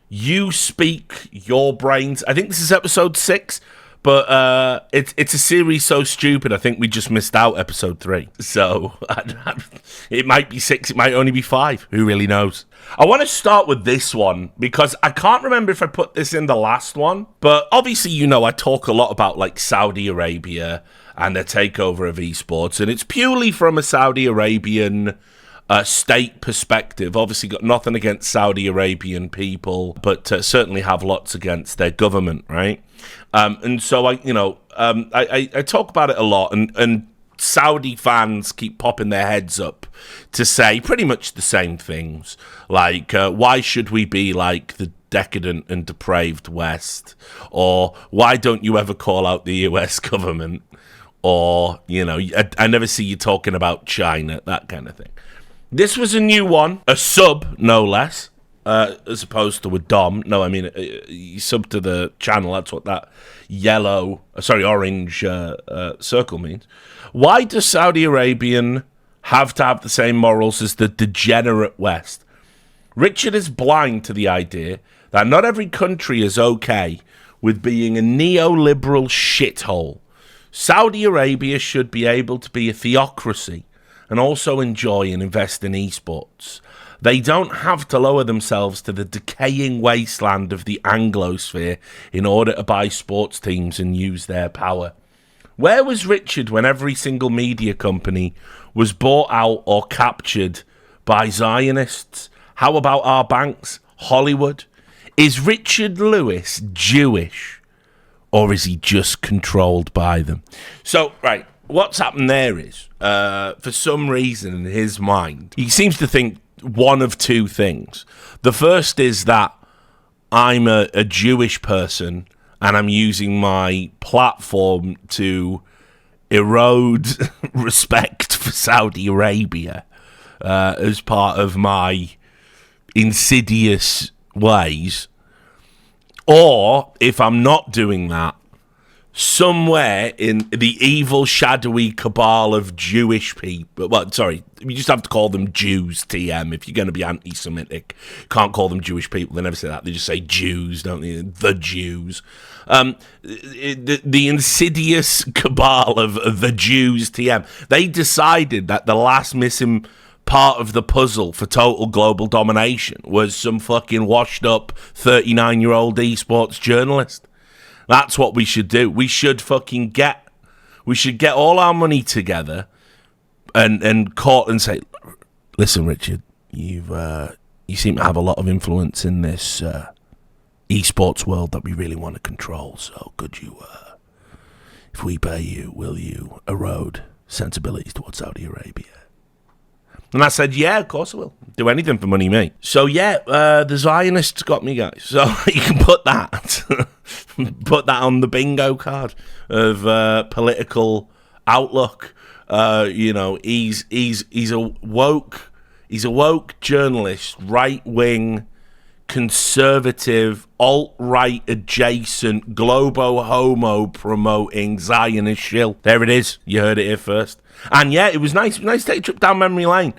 You Speak Your Brains. I think this is episode 6, but it's a series so stupid, I think we just missed out episode 3. So it might be 6, it might only be 5. Who really knows? I want to start with this one because I can't remember if I put this in the last one, but obviously, I talk a lot about like Saudi Arabia and their takeover of esports, and it's purely from a Saudi Arabian state perspective. Obviously got nothing against Saudi Arabian people, but certainly have lots against their government, right? And so I talk about it a lot, and Saudi fans keep popping their heads up to say pretty much the same things, like why should we be like the decadent and depraved West, or why don't you ever call out the US government, or I never see you talking about China, that kind of thing. This was a new one, a sub, no less, as opposed to a dom. No, I mean, you sub to the channel, that's what that orange circle means. Why does Saudi Arabian have to have the same morals as the degenerate West? Richard is blind to the idea that not every country is okay with being a neoliberal shithole. Saudi Arabia should be able to be a theocracy and also enjoy and invest in esports. They don't have to lower themselves to the decaying wasteland of the Anglosphere in order to buy sports teams and use their power. Where was Richard when every single media company was bought out or captured by Zionists? How about our banks? Hollywood? Is Richard Lewis Jewish? Or is he just controlled by them? So, right, what's happened there is, for some reason in his mind, he seems to think one of two things. The first is that I'm a Jewish person and I'm using my platform to erode respect for Saudi Arabia as part of my insidious ways. Or, if I'm not doing that, somewhere in the evil, shadowy cabal of Jewish people, you just have to call them Jews, TM, if you're going to be anti-Semitic. Can't call them Jewish people, they never say that, they just say Jews, don't they? The Jews. The insidious cabal of the Jews, TM, they decided that the last missing part of the puzzle for total global domination was some fucking washed up 39-year-old esports journalist. That's what we should do. We should get all our money together and court and say, listen, Richard, you seem to have a lot of influence in this esports world that we really want to control. So could you, if we pay you, will you erode sensibilities towards Saudi Arabia? And I said, yeah, of course I will. Do anything for money, mate. So, yeah, the Zionists got me, guys. So you can put that on the bingo card of political outlook. He's a woke journalist, right-wing, conservative, alt-right adjacent, globo-homo promoting Zionist shill. There it is. You heard it here first. And yeah, it was nice. It was nice to take a trip down memory lane,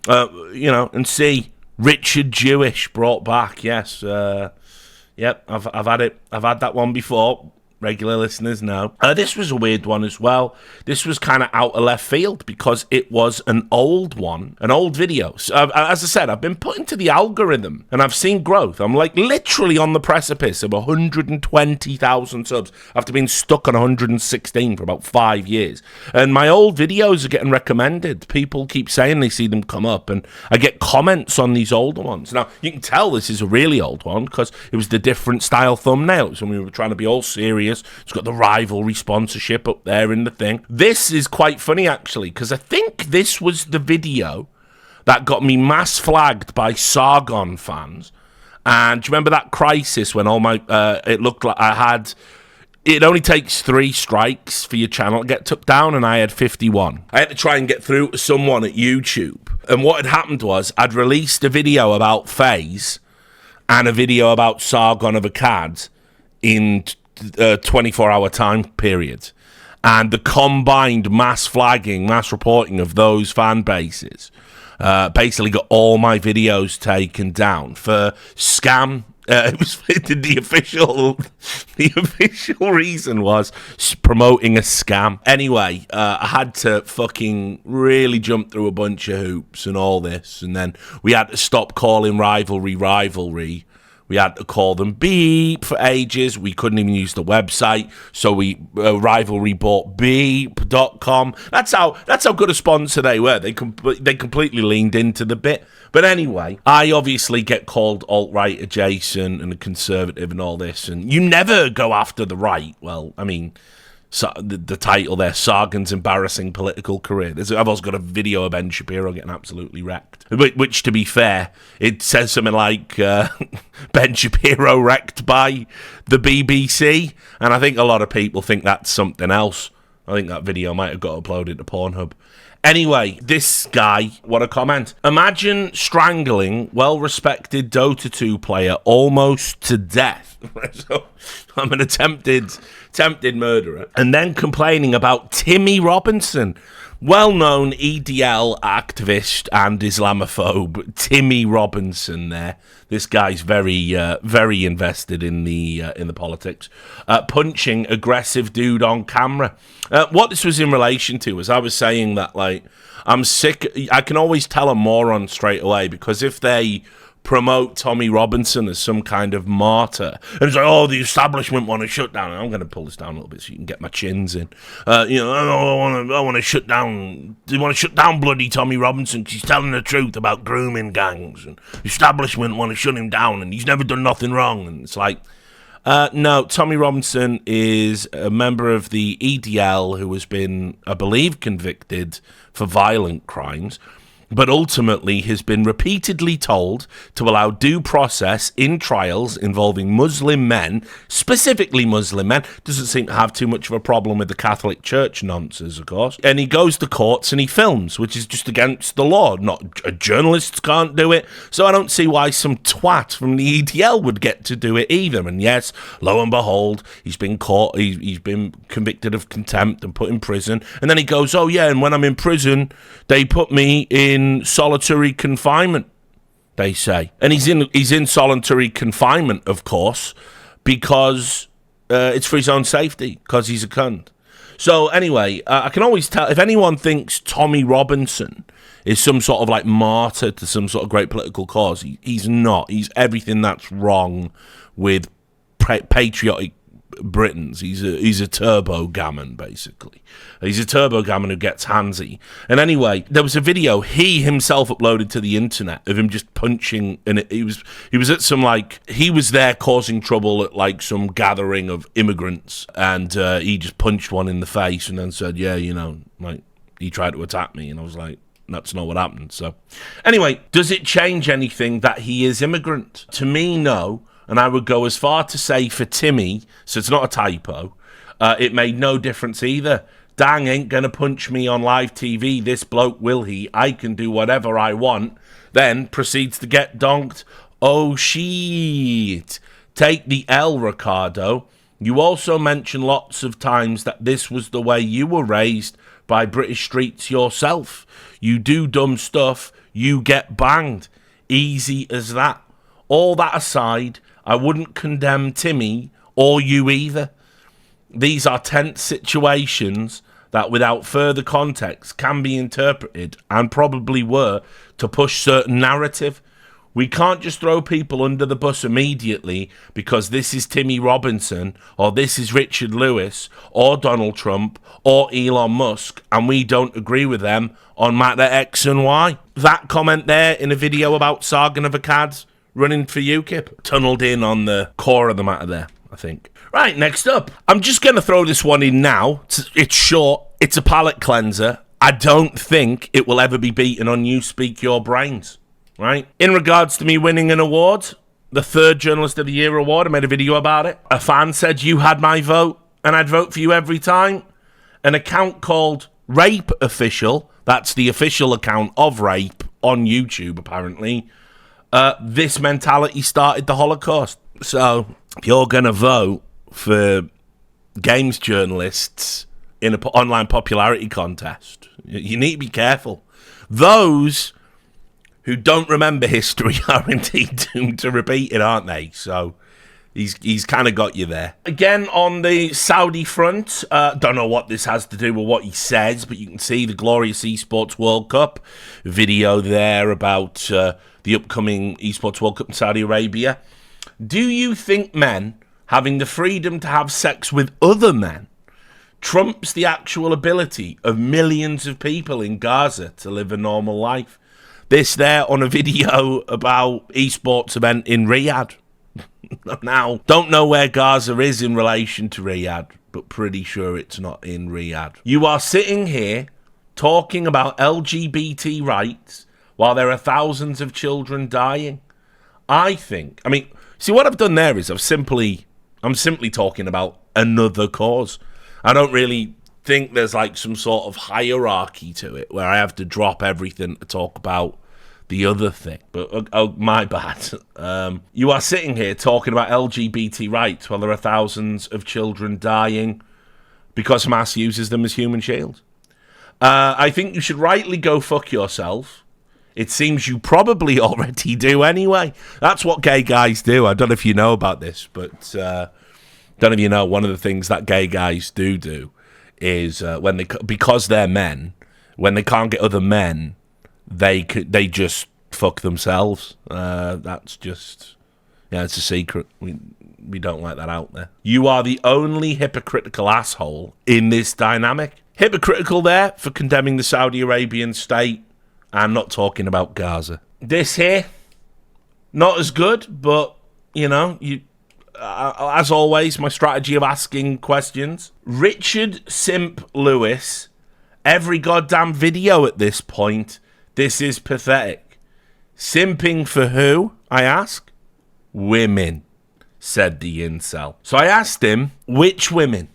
and see Richard Jewish brought back. Yes, yep, I've had it. I've had that one before. Regular listeners know. This was a weird one as well. This was kind of out of left field because it was an old video. So, as I said, I've been put into the algorithm and I've seen growth. I'm like literally on the precipice of 120,000 subs after being stuck on 116 for about 5 years. And my old videos are getting recommended. People keep saying they see them come up, and I get comments on these older ones. Now, you can tell this is a really old one because it was the different style thumbnails and we were trying to be all serious. It's got the rivalry sponsorship up there in the thing. This is quite funny, actually, because I think this was the video that got me mass flagged by Sargon fans. And do you remember that crisis when all my... it looked like I had... It only takes 3 strikes for your channel to get took down, and I had 51. I had to try and get through to someone at YouTube. And what had happened was I'd released a video about FaZe and a video about Sargon of Akkad in 24-hour time period, and the combined mass flagging, mass reporting of those fan bases basically got all my videos taken down for scam It was the official reason was promoting a scam. Anyway, I had to fucking really jump through a bunch of hoops and all this, and then we had to stop calling rivalry. We had to call them beep for ages. We couldn't even use the website, so Rivalry bought beep.com. That's how good a sponsor they were. They completely leaned into the bit. But anyway, I obviously get called alt-right adjacent and a conservative and all this, and you never go after the right. Well, I mean, so the title there, Sagan's embarrassing political career. I've also got a video of Ben Shapiro getting absolutely wrecked. Which, to be fair, it says something like Ben Shapiro wrecked by the BBC, and I think a lot of people think that's something else. I think that video might have got uploaded to Pornhub. Anyway, this guy, what a comment. Imagine strangling well-respected Dota 2 player almost to death. So I'm an attempted murderer. And then complaining about Timmy Robinson, well-known EDL activist and Islamophobe, Timmy Robinson there. This guy's very invested in the politics. Punching aggressive dude on camera. What this was in relation to was I was saying that, like, I'm sick. I can always tell a moron straight away, because if they promote Tommy Robinson as some kind of martyr, and it's like, oh, the establishment want to shut down. I'm going to pull this down a little bit so you can get my chins in. I want to shut down. They want to shut down bloody Tommy Robinson because he's telling the truth about grooming gangs, and the establishment want to shut him down, and he's never done nothing wrong. And it's like, no, Tommy Robinson is a member of the EDL who has been, I believe, convicted for violent crimes, but ultimately has been repeatedly told to allow due process in trials involving Muslim men, specifically Muslim men. Doesn't seem to have too much of a problem with the Catholic Church nonsense, of course. And he goes to courts and he films, which is just against the law. Journalists can't do it, so I don't see why some twat from the EDL would get to do it either. And yes, lo and behold, he's been caught, he's been convicted of contempt and put in prison. And then he goes, oh yeah, and when I'm in prison, they put me in solitary confinement, they say. And he's in solitary confinement, of course, because it's for his own safety, because he's a cunt. So anyway, I can always tell, if anyone thinks Tommy Robinson is some sort of like martyr to some sort of great political cause, he's not. He's everything that's wrong with patriotic Britons. He's a turbo gammon, basically. He's a turbo gammon who gets handsy. And anyway, there was a video he himself uploaded to the internet of him just punching, and he was at some, like, he was there causing trouble at like some gathering of immigrants, and he just punched one in the face and then said, yeah, you know, like, he tried to attack me. And I was like, that's not what happened. So anyway, does it change anything that he is immigrant? To me, no. And I would go as far to say for Timmy, so it's not a typo, it made no difference either. Dang ain't gonna punch me on live TV, this bloke, will he? I can do whatever I want. Then proceeds to get donked. Oh, shit. Take the L, Ricardo. You also mentioned lots of times that this was the way you were raised by British streets yourself. You do dumb stuff, you get banged. Easy as that. All that aside, I wouldn't condemn Timmy or you either. These are tense situations that, without further context, can be interpreted, and probably were, to push certain narrative. We can't just throw people under the bus immediately because this is Timmy Robinson, or this is Richard Lewis, or Donald Trump, or Elon Musk, and we don't agree with them on matter X and Y. That comment there in a video about Saga of Accads running for UKIP tunneled in on the core of the matter there, I think. Right, next up. I'm just going to throw this one in now. It's short. It's a palate cleanser. I don't think it will ever be beaten on You Speak Your Brains, right? In regards to me winning an award, the 3rd Journalist of the Year award, I made a video about it. A fan said you had my vote, and I'd vote for you every time. An account called Rape Official, that's the official account of Rape on YouTube, apparently. This mentality started the Holocaust. So if you're going to vote for games journalists in an online popularity contest, you need to be careful. Those who don't remember history are indeed doomed to repeat it, aren't they? So he's kind of got you there. Again, on the Saudi front, don't know what this has to do with what he says, but you can see the glorious Esports World Cup video there about the upcoming Esports World Cup in Saudi Arabia. Do you think men having the freedom to have sex with other men trumps the actual ability of millions of people in Gaza to live a normal life? This there on a video about esports event in Riyadh. Now, don't know where Gaza is in relation to Riyadh, but pretty sure it's not in Riyadh. You are sitting here talking about LGBT rights while there are thousands of children dying. I mean, see, what I've done there is I'm simply talking about another cause. I don't really think there's like some sort of hierarchy to it where I have to drop everything to talk about the other thing. But oh, my bad. You are sitting here talking about LGBT rights while there are thousands of children dying because Hamas uses them as human shields. I think you should rightly go fuck yourself. It seems you probably already do anyway. That's what gay guys do. I don't know if you know about this, but don't know if you know, one of the things that gay guys do is because they're men, when they can't get other men, they just fuck themselves. That's just, yeah, it's a secret. We don't like that out there. You are the only hypocritical asshole in this dynamic. Hypocritical there for condemning the Saudi Arabian state. I'm not talking about Gaza. This here, not as good, but, you know, as always, my strategy of asking questions. Richard Simp Lewis, every goddamn video at this point. This is pathetic. Simping for who, I ask? Women, said the incel. So I asked him, which women?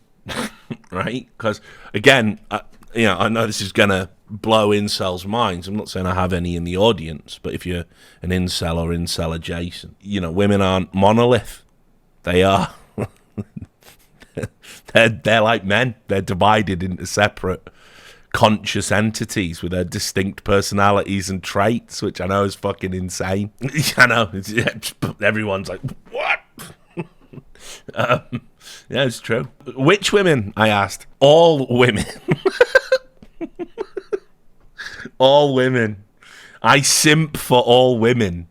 Right? Because, again, I know this is going to blow incels' minds. I'm not saying I have any in the audience, but if you're an incel or incel adjacent, women aren't monolith. They are. They're like men. They're divided into separate conscious entities with their distinct personalities and traits, which I know is fucking insane. I know. Everyone's like, what? Yeah, it's true. Which women? I asked. All women. All women. I simp for all women.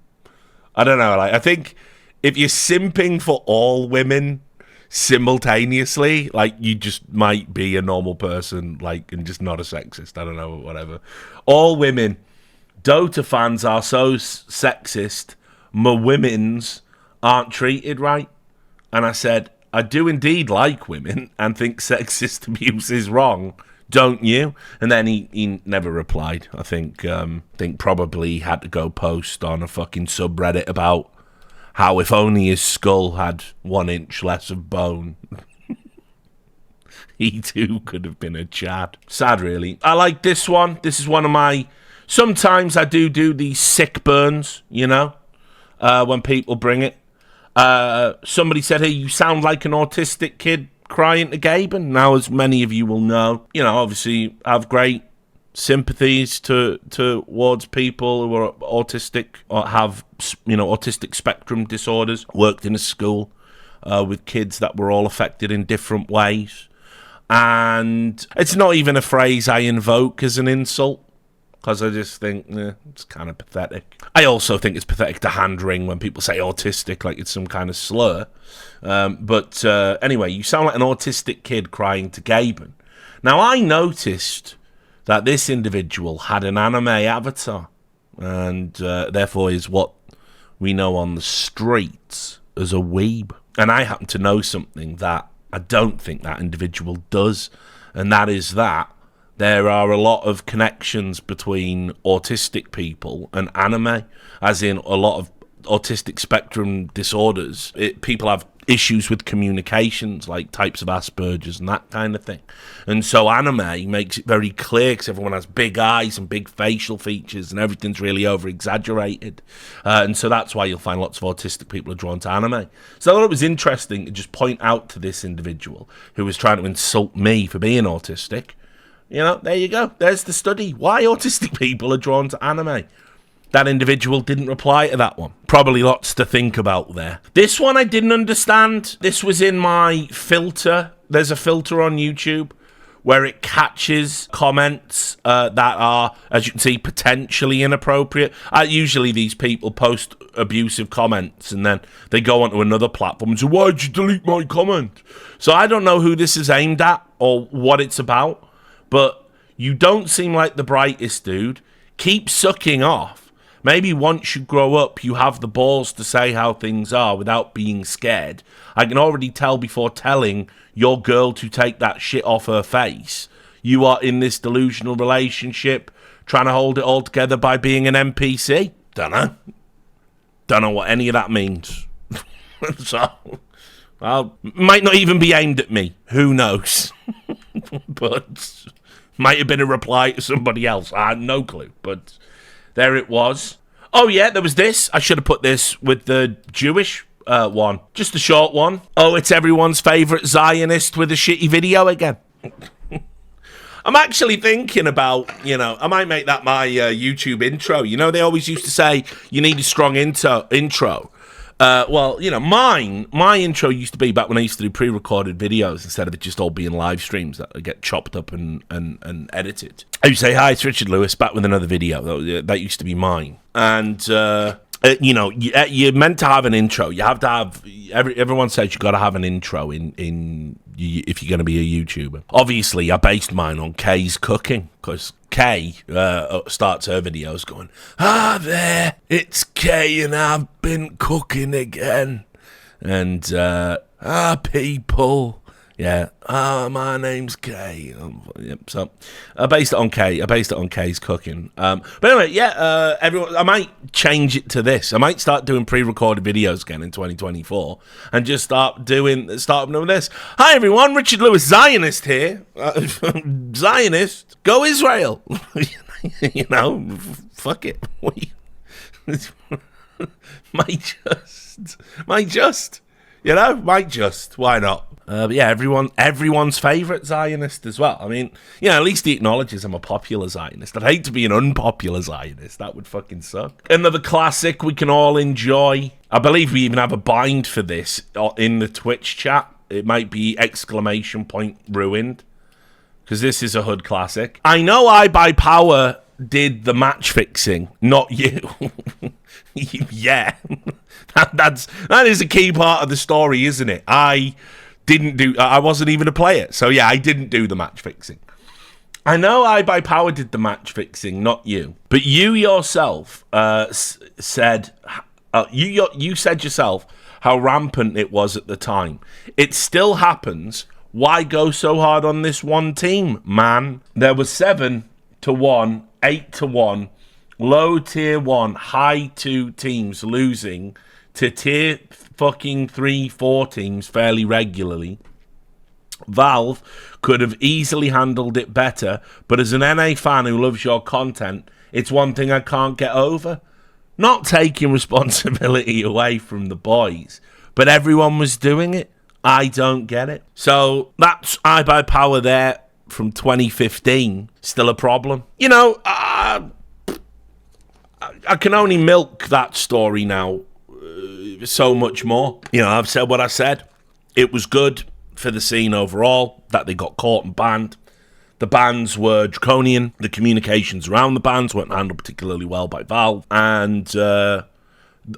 I don't know. I think if you're simping for all women simultaneously, you just might be a normal person, and just not a sexist. I don't know, whatever. All women. Dota fans are so sexist. My women's aren't treated right. And I said, I do indeed like women and think sexist abuse is wrong. Don't you? And then he never replied. I think probably had to go post on a fucking subreddit about how if only his skull had 1 inch less of bone, he too could have been a Chad. Sad, really. I like this one. This is one of my... Sometimes I do these sick burns, when people bring it. Somebody said, hey, you sound like an autistic kid crying to Gaben. Now, as many of you will know, obviously I have great sympathies towards people who are autistic or have, autistic spectrum disorders. Worked in a school with kids that were all affected in different ways. And it's not even a phrase I invoke as an insult, because I just think, it's kind of pathetic. I also think it's pathetic to hand-wring when people say autistic like it's some kind of slur. But anyway, you sound like an autistic kid crying to Gaben. Now, I noticed that this individual had an anime avatar, and therefore is what we know on the streets as a weeb. And I happen to know something that I don't think that individual does, and that is that there are a lot of connections between autistic people and anime, as in a lot of autistic spectrum disorders. People have issues with communications, like types of Asperger's and that kind of thing. And so anime makes it very clear, because everyone has big eyes and big facial features and everything's really over-exaggerated. And so that's why you'll find lots of autistic people are drawn to anime. So I thought it was interesting to just point out to this individual who was trying to insult me for being autistic. There you go. There's the study. Why autistic people are drawn to anime. That individual didn't reply to that one. Probably lots to think about there. This one I didn't understand. This was in my filter. There's a filter on YouTube where it catches comments that are, as you can see, potentially inappropriate. Usually these people post abusive comments and then they go onto another platform and say, why'd you delete my comment? So I don't know who this is aimed at or what it's about, but you don't seem like the brightest dude. Keep sucking off. Maybe once you grow up, you have the balls to say how things are without being scared. I can already tell before telling your girl to take that shit off her face. You are in this delusional relationship, trying to hold it all together by being an NPC. Don't know what any of that means. So, well, might not even be aimed at me. Who knows? But might have been a reply to somebody else. I had no clue, but there it was. Oh, yeah, there was this. I should have put this with the Jewish one. Just a short one. Oh, it's everyone's favourite Zionist with a shitty video again. I'm actually thinking about, I might make that my YouTube intro. They always used to say you need a strong intro. Well, my intro used to be back when I used to do pre-recorded videos instead of it just all being live streams that get chopped up and edited. I would say, hi, it's Richard Lewis, back with another video. That used to be mine. And, you're meant to have an intro. You have to have, everyone says you got to have an intro if you're going to be a YouTuber. Obviously, I based mine on Kay's cooking, because Kay starts her videos going, there, it's Kay and I've been cooking again. And, people, yeah, my name's Kay. Yep, so I based it on Kay. I based it on Kay's cooking. But anyway, yeah, everyone, I might change it to this. I might start doing pre-recorded videos again in 2024 and just start doing this. Hi, everyone. Richard Lewis, Zionist here. Zionist. Go Israel. Fuck it. Might just. Why not? But yeah, everyone's favourite Zionist as well. I mean, at least he acknowledges I'm a popular Zionist. I'd hate to be an unpopular Zionist. That would fucking suck. Another classic we can all enjoy. I believe we even have a bind for this in the Twitch chat. It might be ! Ruined. Because this is a hood classic. I know iBuyPower did the match fixing, not you. Yeah. That is a key part of the story, isn't it? I wasn't even a player. So yeah, I didn't do the match fixing. I know iBuyPower did the match fixing, not you. But you yourself said you said yourself how rampant it was at the time. It still happens. Why go so hard on this one team, man? There was 7-1, 8-1, low tier 1, high 2 teams losing to tier fucking 3-4 teams fairly regularly. Valve could have easily handled it better, but as an NA fan who loves your content, it's one thing I can't get over. Not taking responsibility away from the boys, but everyone was doing it. I don't get it. So that's iBuyPower there from 2015. Still a problem. I can only milk that story now so much more. I've said what I said. It was good for the scene overall that they got caught and banned. The bans were draconian. The communications around the bans weren't handled particularly well by Valve. And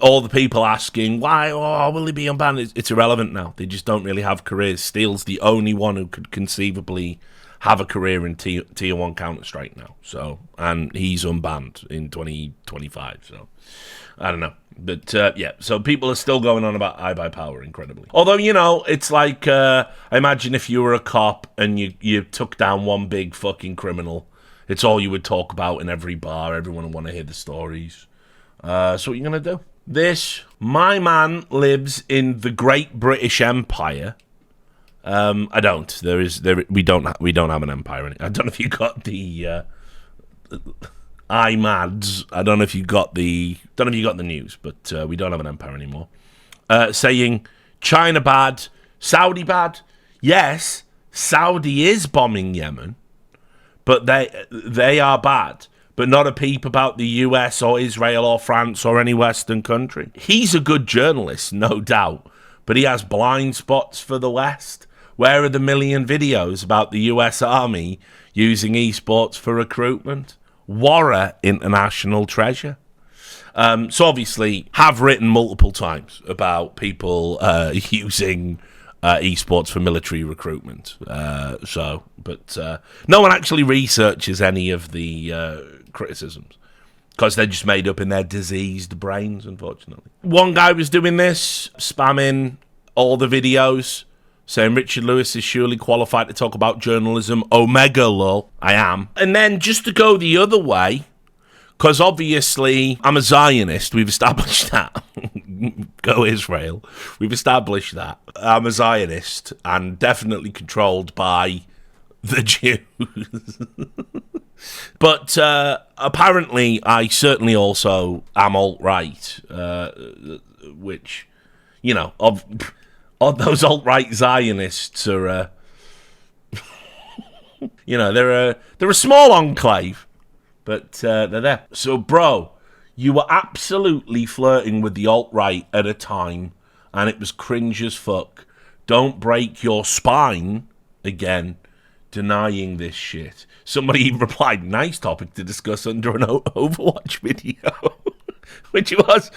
all the people asking, why will they be unbanned? It's irrelevant now. They just don't really have careers. Steel's the only one who could conceivably have a career in tier 1 Counter-Strike now. So, and he's unbanned in 2025. So, I don't know. But, yeah, so people are still going on about iBuyPower, incredibly. Although, it's like, I imagine if you were a cop and you took down one big fucking criminal, it's all you would talk about in every bar. Everyone would want to hear the stories. So what are you going to do? My man lives in the Great British Empire. I don't. We don't have an empire. I don't know if you got the iMads. I don't know if you got the news, but we don't have an empire anymore. Saying China bad, Saudi bad. Yes, Saudi is bombing Yemen, but they are bad. but not a peep about the US or Israel or France or any Western country. He's a good journalist, no doubt, but he has blind spots for the West. Where are the million videos about the US Army using esports for recruitment? Warra international treasure. So obviously, have written multiple times about people using esports for military recruitment. But no one actually researches any of the criticisms because they're just made up in their diseased brains, unfortunately. One guy was doing this, spamming all the videos, saying Richard Lewis is surely qualified to talk about journalism. Omega lol. I am. And then just to go the other way, because obviously I'm a Zionist, we've established that. Go Israel. We've established that. I'm a Zionist and definitely controlled by the Jews. But apparently I certainly also am alt-right, which, you know, of those alt-right Zionists are, you know, they're a small enclave, but they're there. So, bro, you were absolutely flirting with the alt-right at a time, and it was cringe as fuck. Don't break your spine again denying this shit. Somebody replied, nice topic to discuss under an Overwatch video. Which it was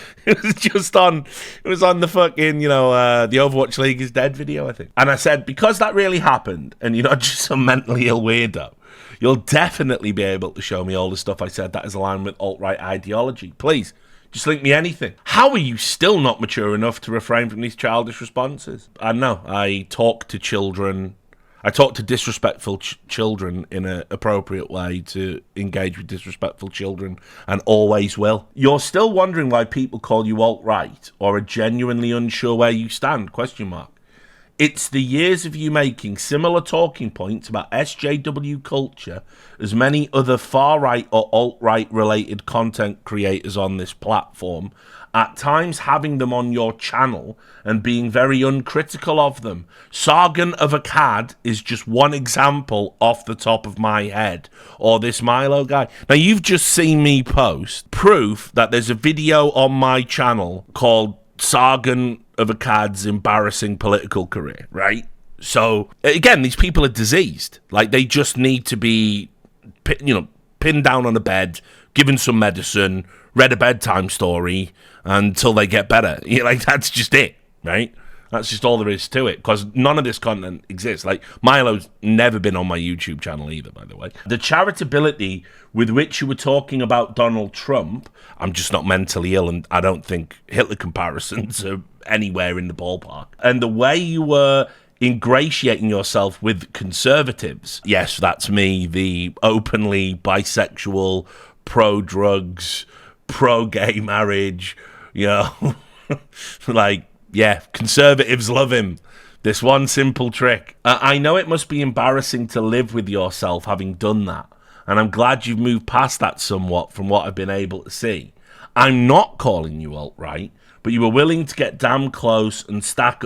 on the fucking, you know, the Overwatch League is dead video, I think. And I said, because that really happened, and you're not just some mentally ill weirdo, you'll definitely be able to show me all the stuff I said that is aligned with alt-right ideology. Please, just link me anything. How are you still not mature enough to refrain from these childish responses? I know, I talk to children. I talk to disrespectful children in an appropriate way to engage with disrespectful children, and always will. You're still wondering why people call you alt-right or are genuinely unsure where you stand, ? It's the years of you making similar talking points about SJW culture as many other far-right or alt-right related content creators on this platform, at times having them on your channel and being very uncritical of them. Saga of a Cad is just one example off the top of my head. Or this Milo guy. Now, you've just seen me post proof that there's a video on my channel called Saga of a Cad's embarrassing political career, right? So, again, these people are diseased. Like, they just need to be, you know, pinned down on a bed, given some medicine, read a bedtime story until they get better. You know, like, that's just it, right? That's just all there is to it, because none of this content exists. Like, Milo's never been on my YouTube channel either, by the way. The charitability with which you were talking about Donald Trump, I'm just not mentally ill, and I don't think Hitler comparisons are anywhere in the ballpark. And the way you were ingratiating yourself with conservatives, yes, that's me, the openly bisexual, pro-drugs, pro-gay marriage, you know, like, yeah, conservatives love him. This one simple trick. I know it must be embarrassing to live with yourself having done that, and I'm glad you've moved past that somewhat from what I've been able to see. I'm not calling you alt-right, but you were willing to get damn close and suck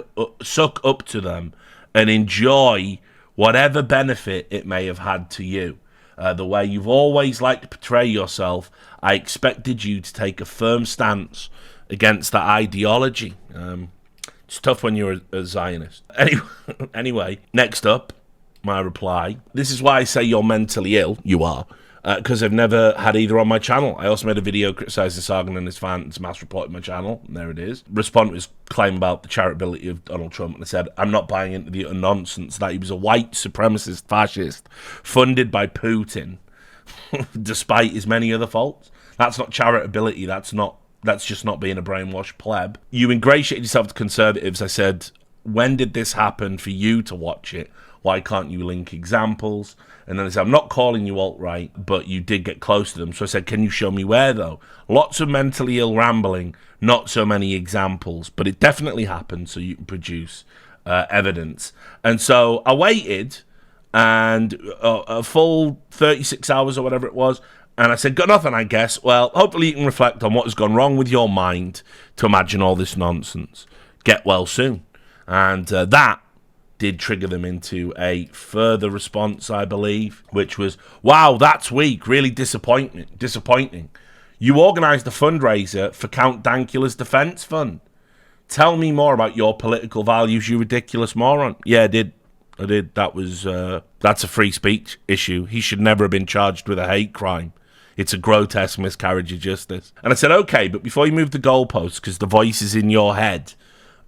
up to them and enjoy whatever benefit it may have had to you. The way you've always liked to portray yourself, I expected you to take a firm stance against that ideology. It's tough when you're a Zionist. Anyway, next up, my reply. This is why I say you're mentally ill. You are. Because I've never had either on my channel. I also made a video criticising Saga and his fans mass reported my channel, and there it is. Respond was claim about the charitability of Donald Trump, and I said, I'm not buying into the nonsense that he was a white supremacist fascist funded by Putin, despite his many other faults. That's not charitability, that's just not being a brainwashed pleb. You ingratiated yourself to conservatives. I said, when did this happen for you to watch it? Why can't you link examples? And then I said, I'm not calling you alt-right, but you did get close to them. So I said, can you show me where, though? Lots of mentally ill rambling, not so many examples, but it definitely happened, so you can produce evidence. And so I waited, and a full 36 hours or whatever it was, and I said, got nothing, I guess. Well, hopefully you can reflect on what has gone wrong with your mind to imagine all this nonsense. Get well soon. And that did trigger them into a further response, I believe, which was, wow, that's weak, really disappointing. You organised a fundraiser for Count Dankula's defence fund. Tell me more about your political values, you ridiculous moron. Yeah, I did. That's a free speech issue. He should never have been charged with a hate crime. It's a grotesque miscarriage of justice. And I said, okay, but before you move the goalposts, because the voices in your head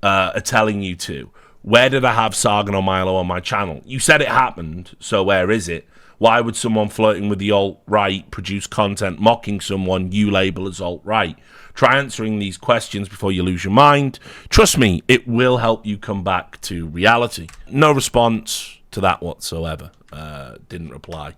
are telling you to, where did I have Saga or Milo on my channel? You said it happened, so where is it? Why would someone flirting with the alt-right produce content mocking someone you label as alt-right? Try answering these questions before you lose your mind. Trust me, it will help you come back to reality. No response to that whatsoever. Didn't reply.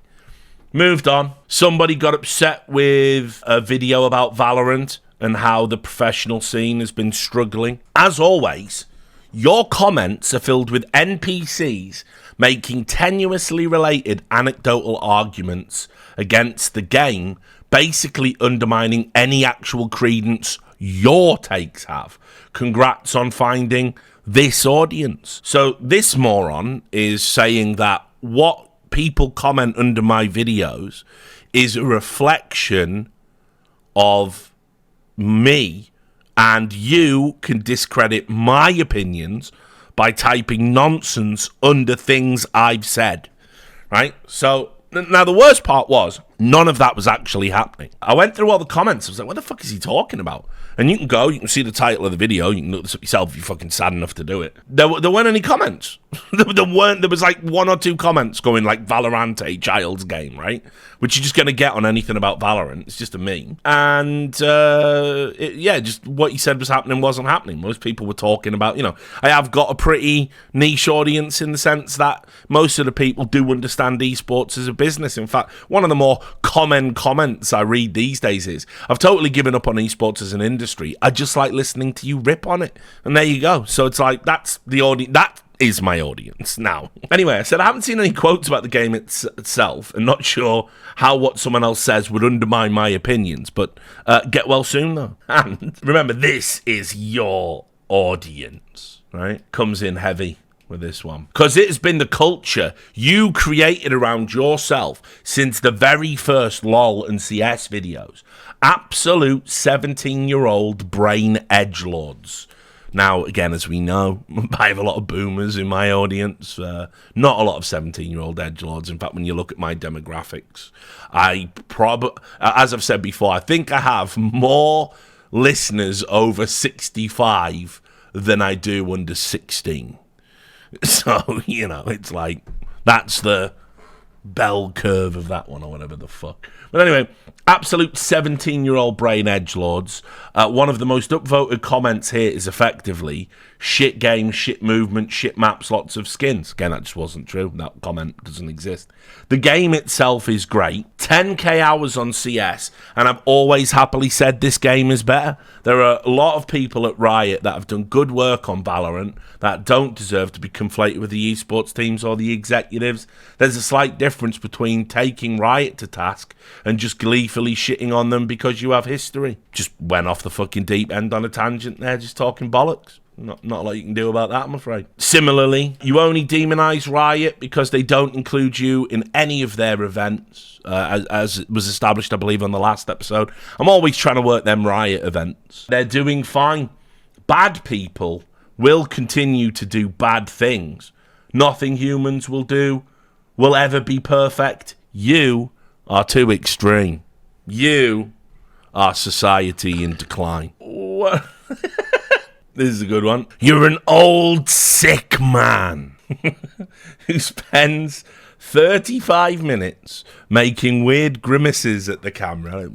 Moved on. Somebody got upset with a video about Valorant and how the professional scene has been struggling. As always, your comments are filled with NPCs making tenuously related anecdotal arguments against the game, basically undermining any actual credence your takes have. Congrats on finding this audience. So this moron is saying that what people comment under my videos is a reflection of me, and you can discredit my opinions by typing nonsense under things I've said, right? So now the worst part was none of that was actually happening. I went through all the comments. I was like, what the fuck is he talking about? And you can see the title of the video. You can look this up yourself if you're fucking sad enough to do it. There weren't any comments. There was like one or two comments going like Valorant, a child's game, right? Which you're just going to get on anything about Valorant. It's just a meme. And just what you said was happening wasn't happening. Most people were talking about, I have got a pretty niche audience in the sense that most of the people do understand esports as a business. In fact, one of the more common comments I read these days is, I've totally given up on esports as an industry. I just like listening to you rip on it. And there you go. So it's like, that's the audience. That is my audience now. Anyway, I said I haven't seen any quotes about the game itself and not sure how what someone else says would undermine my opinions, but get well soon though. And remember, this is your audience, right? Comes in heavy with this one, because it has been the culture you created around yourself since the very first LOL and CS videos. Absolute 17-year-old brain edgelords. Now, again, as we know, I have a lot of boomers in my audience, not a lot of 17-year-old edgelords. In fact, when you look at my demographics, as I've said before, I think I have more listeners over 65 than I do under 16. So, it's like, that's the bell curve of that one, or whatever the fuck. But anyway, absolute 17-year-old brain edgelords. One of the most upvoted comments here is effectively, shit game, shit movement, shit maps, lots of skins. Again, that just wasn't true. That comment doesn't exist. The game itself is great. 10k hours on CS, and I've always happily said this game is better. There are a lot of people at Riot that have done good work on Valorant that don't deserve to be conflated with the esports teams or the executives. There's a slight difference between taking Riot to task and just gleefully shitting on them because you have history. Just went off the fucking deep end on a tangent there, just talking bollocks. Not a lot you can do about that, I'm afraid. Similarly, you only demonize Riot because they don't include you in any of their events, as it was established, I believe, on the last episode. I'm always trying to work them Riot events. They're doing fine. Bad people will continue to do bad things. Nothing humans will do will ever be perfect. You are too extreme. You are society in decline. What? This is a good one. You're an old, sick man who spends 35 minutes making weird grimaces at the camera.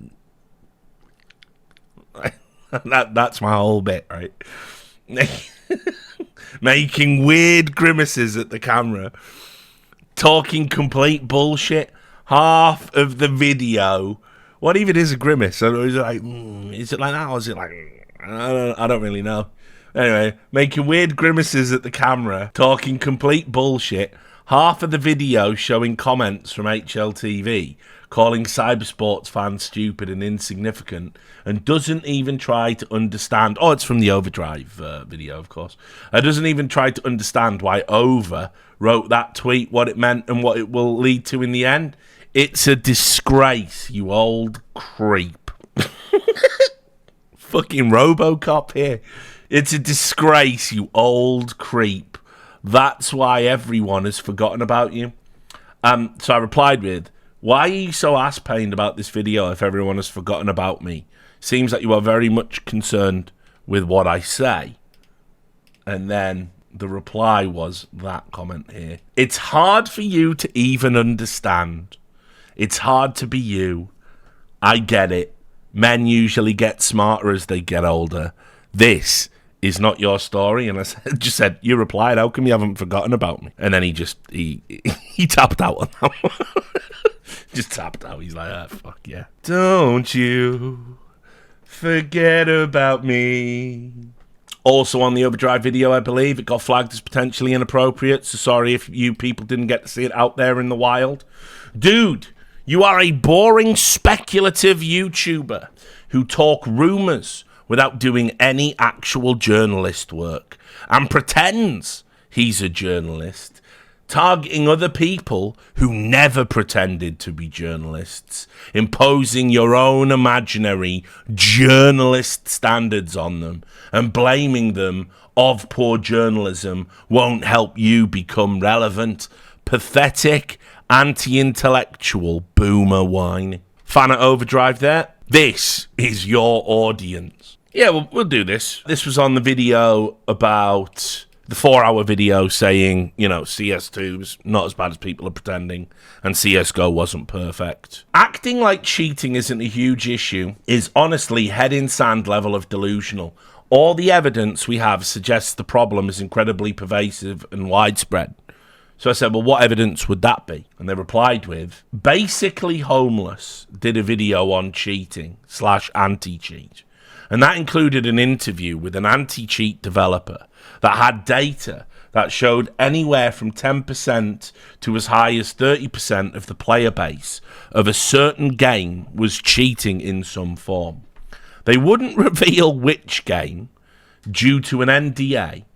That's my whole bit, right? Making weird grimaces at the camera. Talking complete bullshit. Half of the video. What even is a grimace? Is it like that, or is it like... I don't really know. Anyway, making weird grimaces at the camera, talking complete bullshit. Half of the video showing comments from HLTV calling cybersports fans stupid and insignificant, and doesn't even try to understand. Oh, it's from the Overdrive video, of course. Doesn't even try to understand why Over wrote that tweet, what it meant, and what it will lead to in the end. It's a disgrace, you old creep. Fucking RoboCop here. It's a disgrace, you old creep. That's why everyone has forgotten about you. So I replied with, why are you so ass-pained about this video if everyone has forgotten about me? Seems like you are very much concerned with what I say. And then the reply was that comment here. It's hard for you to even understand. It's hard to be you. I get it. Men usually get smarter as they get older. This is not your story. And I just said, you replied, how come you haven't forgotten about me? And then he tapped out on that one. Just tapped out. He's like, fuck yeah. Don't you forget about me. Also on the Overdrive video, I believe, it got flagged as potentially inappropriate. So sorry if you people didn't get to see it out there in the wild. Dude, you are a boring, speculative YouTuber who talk rumors without doing any actual journalist work and pretends he's a journalist, targeting other people who never pretended to be journalists, imposing your own imaginary journalist standards on them and blaming them of poor journalism won't help you become relevant. Pathetic, anti-intellectual boomer whine. Fan at Overdrive there? This is your audience. Yeah, we'll do this. This was on the video about the 4-hour video saying, you know, CS2's not as bad as people are pretending and CSGO wasn't perfect. Acting like cheating isn't a huge issue is honestly head in sand level of delusional. All the evidence we have suggests the problem is incredibly pervasive and widespread. So I said, well, what evidence would that be? And they replied with, Basically Homeless did a video on cheating / anti-cheat. And that included an interview with an anti-cheat developer that had data that showed anywhere from 10% to as high as 30% of the player base of a certain game was cheating in some form. They wouldn't reveal which game due to an NDA,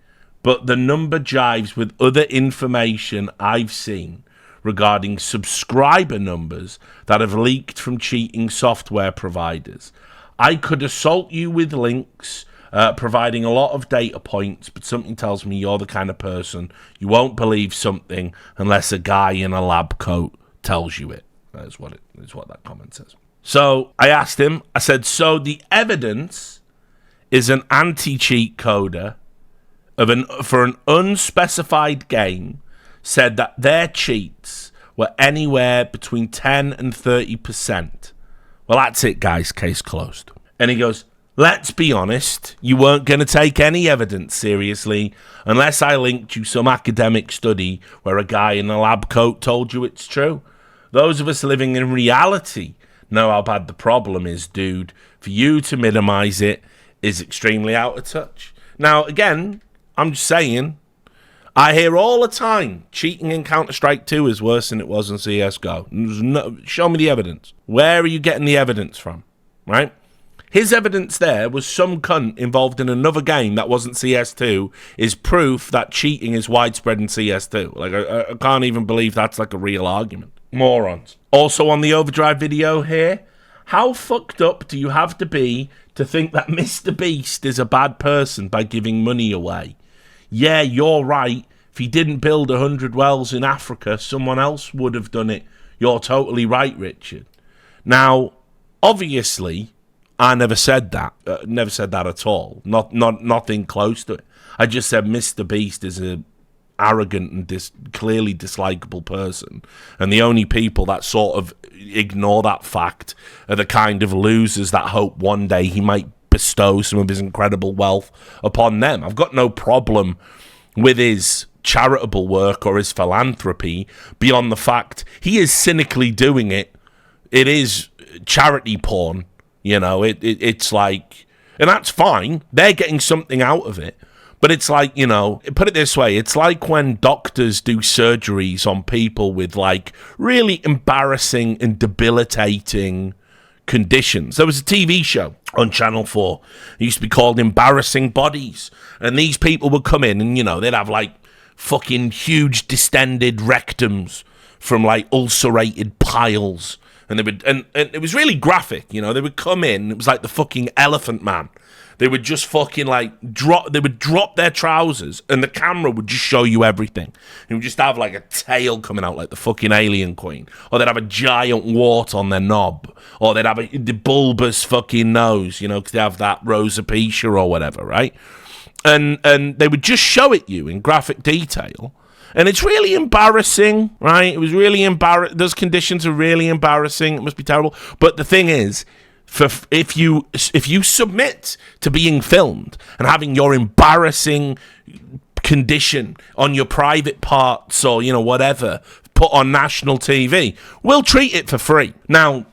but the number jives with other information I've seen regarding subscriber numbers that have leaked from cheating software providers. I could assault you with links, providing a lot of data points, but something tells me you're the kind of person you won't believe something unless a guy in a lab coat tells you it. That is what that comment says. So I asked him, I said, so the evidence is an anti-cheat coder for an unspecified game said that their cheats were anywhere between 10 and 30%. Well, that's it, guys. Case closed. And he goes, let's be honest, you weren't going to take any evidence seriously unless I linked you some academic study where a guy in a lab coat told you it's true. Those of us living in reality know how bad the problem is, dude. For you to minimize it is extremely out of touch. Now, again, I'm just saying, I hear all the time cheating in Counter-Strike 2 is worse than it was in CSGO. Show me the evidence. Where are you getting the evidence from? Right? His evidence there was some cunt involved in another game that wasn't CS2 is proof that cheating is widespread in CS2. Like, I can't even believe that's like a real argument. Morons. Also on the Overdrive video here, how fucked up do you have to be to think that MrBeast is a bad person by giving money away? Yeah, you're right. If he didn't build 100 wells in Africa, someone else would have done it. You're totally right, Richard. Now, obviously, I never said that. Never said that at all. Nothing close to it. I just said MrBeast is a arrogant and clearly dislikable person. And the only people that sort of ignore that fact are the kind of losers that hope one day he might bestow some of his incredible wealth upon them. I've got no problem with his charitable work or his philanthropy beyond the fact he is cynically doing it. It is charity porn, you know. It's like, and that's fine. They're getting something out of it. But it's like, you know, put it this way, it's like when doctors do surgeries on people with like really embarrassing and debilitating conditions. There was a TV show on Channel 4. It used to be called Embarrassing Bodies. And these people would come in and, you know, they'd have like fucking huge distended rectums from like ulcerated piles. And they would, and it was really graphic, you know, they would come in, it was like the fucking Elephant Man. They would just fucking like they would drop their trousers and the camera would just show you everything. It would just have like a tail coming out like the fucking Alien Queen. Or they'd have a giant wart on their knob. Or they'd have the bulbous fucking nose, you know, because they have that rosacea or whatever, right? And they would just show it you in graphic detail. And it's really embarrassing, right? It was really embarrassing. Those conditions are really embarrassing. It must be terrible. But the thing is, if you submit to being filmed and having your embarrassing condition on your private parts or, you know, whatever, put on national TV, we'll treat it for free. Now,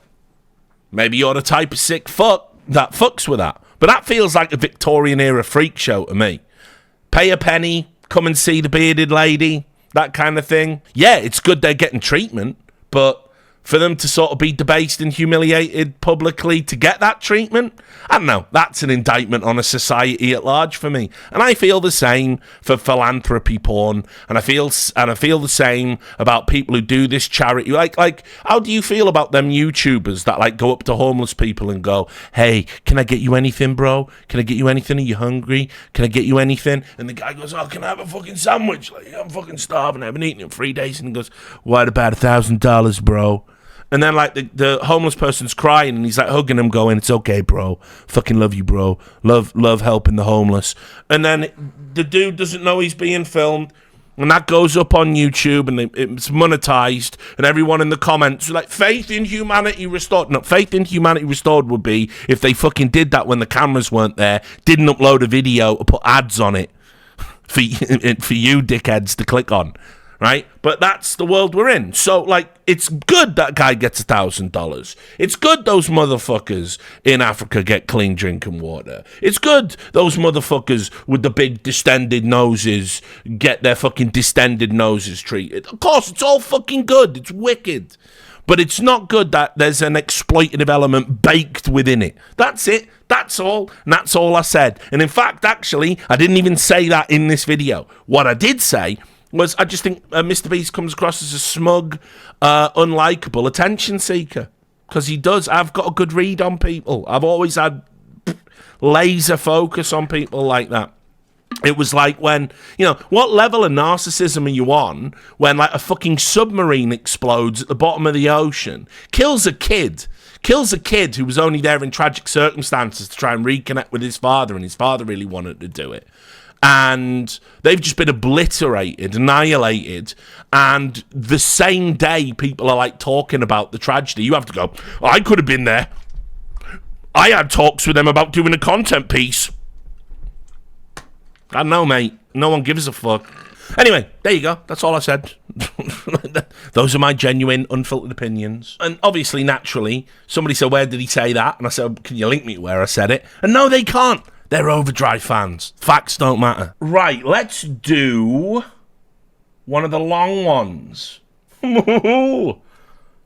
maybe you're the type of sick fuck that fucks with that. But that feels like a Victorian-era freak show to me. Pay a penny, come and see the bearded lady, that kind of thing. Yeah, it's good they're getting treatment, but for them to sort of be debased and humiliated publicly to get that treatment, I don't know, that's an indictment on a society at large for me. And I feel the same for philanthropy porn, and I feel the same about people who do this charity. Like, how do you feel about them YouTubers that like go up to homeless people and go, "Hey, can I get you anything, bro? Can I get you anything? Are you hungry? Can I get you anything?" And the guy goes, "Oh, can I have a fucking sandwich? Like, I'm fucking starving. I haven't eaten in 3 days." And he goes, "What about $1,000, bro?" And then, like, the homeless person's crying, and he's, like, hugging him, going, "It's okay, bro. Fucking love you, bro. Love helping the homeless." And then the dude doesn't know he's being filmed, and that goes up on YouTube, and it's monetized, and everyone in the comments are like, "Faith in humanity restored." No, faith in humanity restored would be if they fucking did that when the cameras weren't there, didn't upload a video or put ads on it for you dickheads to click on. Right? But that's the world we're in. So, like, it's good that guy gets $1,000. It's good those motherfuckers in Africa get clean drinking water. It's good those motherfuckers with the big distended noses get their fucking distended noses treated. Of course, it's all fucking good. It's wicked. But it's not good that there's an exploitative element baked within it. That's it. That's all. And that's all I said. And in fact, actually, I didn't even say that in this video. What I did say was I just think MrBeast comes across as a smug, unlikable attention seeker. Because he does. I've got a good read on people. I've always had laser focus on people like that. It was like when, you know, what level of narcissism are you on when, like, a fucking submarine explodes at the bottom of the ocean, kills a kid who was only there in tragic circumstances to try and reconnect with his father, and his father really wanted to do it. And they've just been obliterated, annihilated, and the same day people are like talking about the tragedy, you have to go, "I could have been there. I had talks with them about doing a content piece." I don't know, mate. No one gives a fuck. Anyway, there you go. That's all I said. Those are my genuine, unfiltered opinions. And obviously, naturally, somebody said, "Where did he say that?" And I said, "Can you link me to where I said it?" And no, they can't. They're Overdrive fans. Facts don't matter. Right, let's do one of the long ones.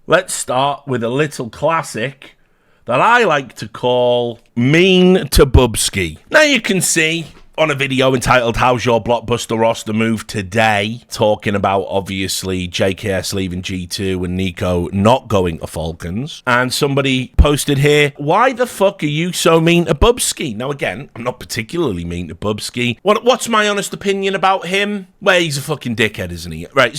Let's start with a little classic that I like to call Mean to bubzkji. Now you can see on a video entitled "How's Your Blockbuster Roster Move Today?" talking about, obviously, JKS leaving G2 and Nico not going to Falcons. And somebody posted here, "Why the fuck are you so mean to bubzkji?" Now, again, I'm not particularly mean to bubzkji. What's my honest opinion about him? Well, he's a fucking dickhead, isn't he? Right,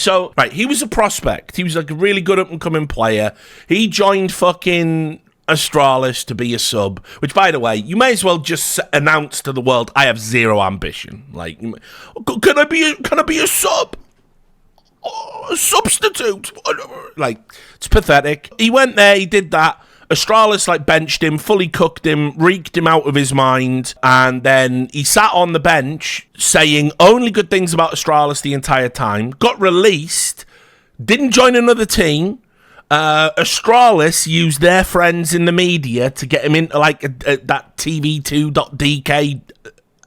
he was a prospect. He was like a really good up-and-coming player. He joined fucking Astralis to be a sub, which, by the way, you may as well just announce to the world, "I have zero ambition." Like, can I be a sub? A substitute? Like, it's pathetic. He went there, he did that. Astralis, like, benched him, fully cooked him, reeked him out of his mind, and then he sat on the bench saying only good things about Astralis the entire time, got released, didn't join another team. Astralis used their friends in the media to get him into, like, that TV2.dk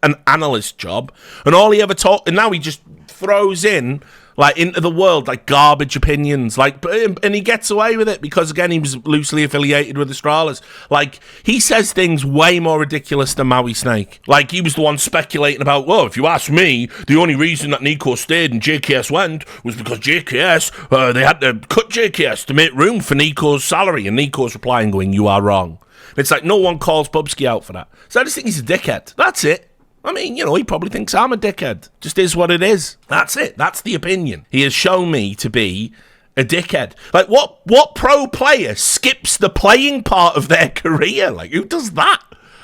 an analyst job, and all he ever taught, and now he just throws in like into the world like garbage opinions, like, and he gets away with it because again he was loosely affiliated with Astralis. Like, he says things way more ridiculous than Maui Snake. Like, he was the one speculating about, well, if you ask me, the only reason that Nico stayed and JKS went was because JKS, they had to cut JKS to make room for Nico's salary, and Nico's replying going, you are wrong. It's like no one calls bubzkji out for that. So I just think he's a dickhead. That's it. I mean, you know, he probably thinks I'm a dickhead. Just is what it is. That's it. That's the opinion. He has shown me to be a dickhead. Like, what pro player skips the playing part of their career? Like, who does that?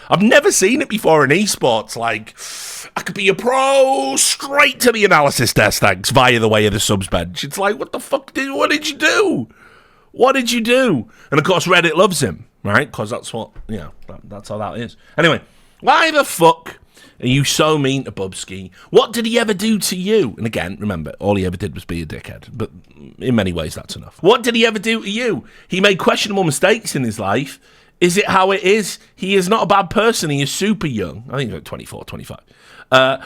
I've never seen it before in esports. Like, I could be a pro straight to the analysis desk, thanks, via the way of the subs bench. It's like, what the fuck what did you do? What did you do? And of course, Reddit loves him, right? Because that's what, you know, that's how that is. Anyway, why the fuck are you so mean to bubzkji? What did he ever do to you? And again, remember, all he ever did was be a dickhead. But in many ways, that's enough. What did he ever do to you? He made questionable mistakes in his life. Is it how it is? He is not a bad person. He is super young. I think he's like 24, 25.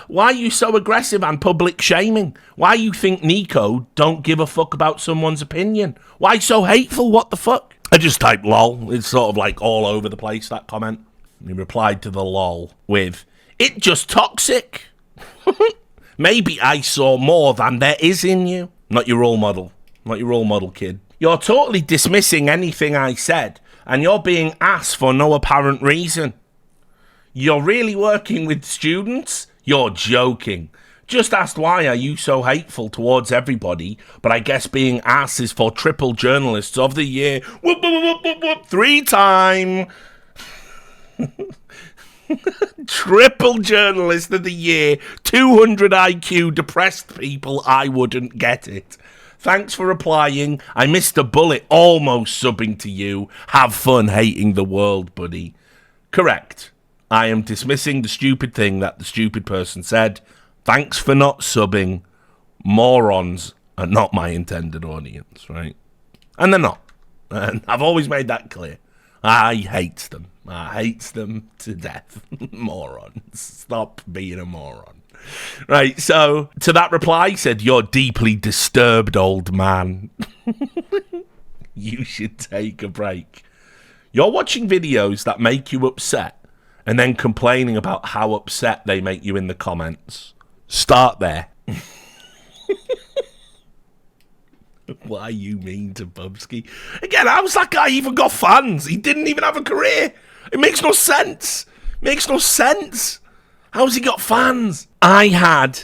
Why are you so aggressive and public shaming? Why you think Nico don't give a fuck about someone's opinion? Why so hateful? What the fuck? I just typed lol. It's sort of like all over the place, that comment. He replied to the lol with, "It just toxic." Maybe I saw more than there is in you. Not your role model. Not your role model, kid. You're totally dismissing anything I said, and you're being asked for no apparent reason. You're really working with students? You're joking. Just asked why are you so hateful towards everybody, but I guess being asked is for triple journalists of the year. Whoop, whoop, whoop, whoop, whoop, 3-time. Triple journalist of the year, 200 IQ, depressed people, I wouldn't get it. Thanks for replying. I missed a bullet almost subbing to you. Have fun hating the world, buddy. Correct. I am dismissing the stupid thing that the stupid person said. Thanks for not subbing. Morons are not my intended audience, right? And they're not. And I've always made that clear. I hate them. I hate them to death. Morons. Stop being a moron. Right, so to that reply, he said, "You're deeply disturbed, old man. You should take a break. You're watching videos that make you upset and then complaining about how upset they make you in the comments. Start there." Why you mean to bubzkji? Again, how's that guy even got fans? He didn't even have a career. It makes no sense. Makes no sense. How's he got fans? I had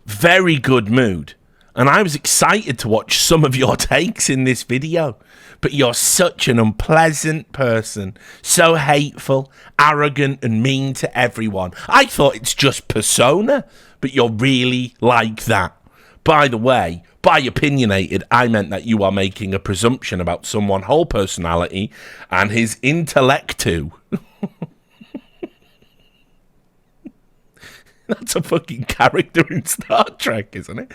very good mood, and I was excited to watch some of your takes in this video. But you're such an unpleasant person. So hateful, arrogant, and mean to everyone. I thought it's just persona, but you're really like that. By the way, by opinionated, I meant that you are making a presumption about someone's whole personality and his intellectu. That's a fucking character in Star Trek, isn't it?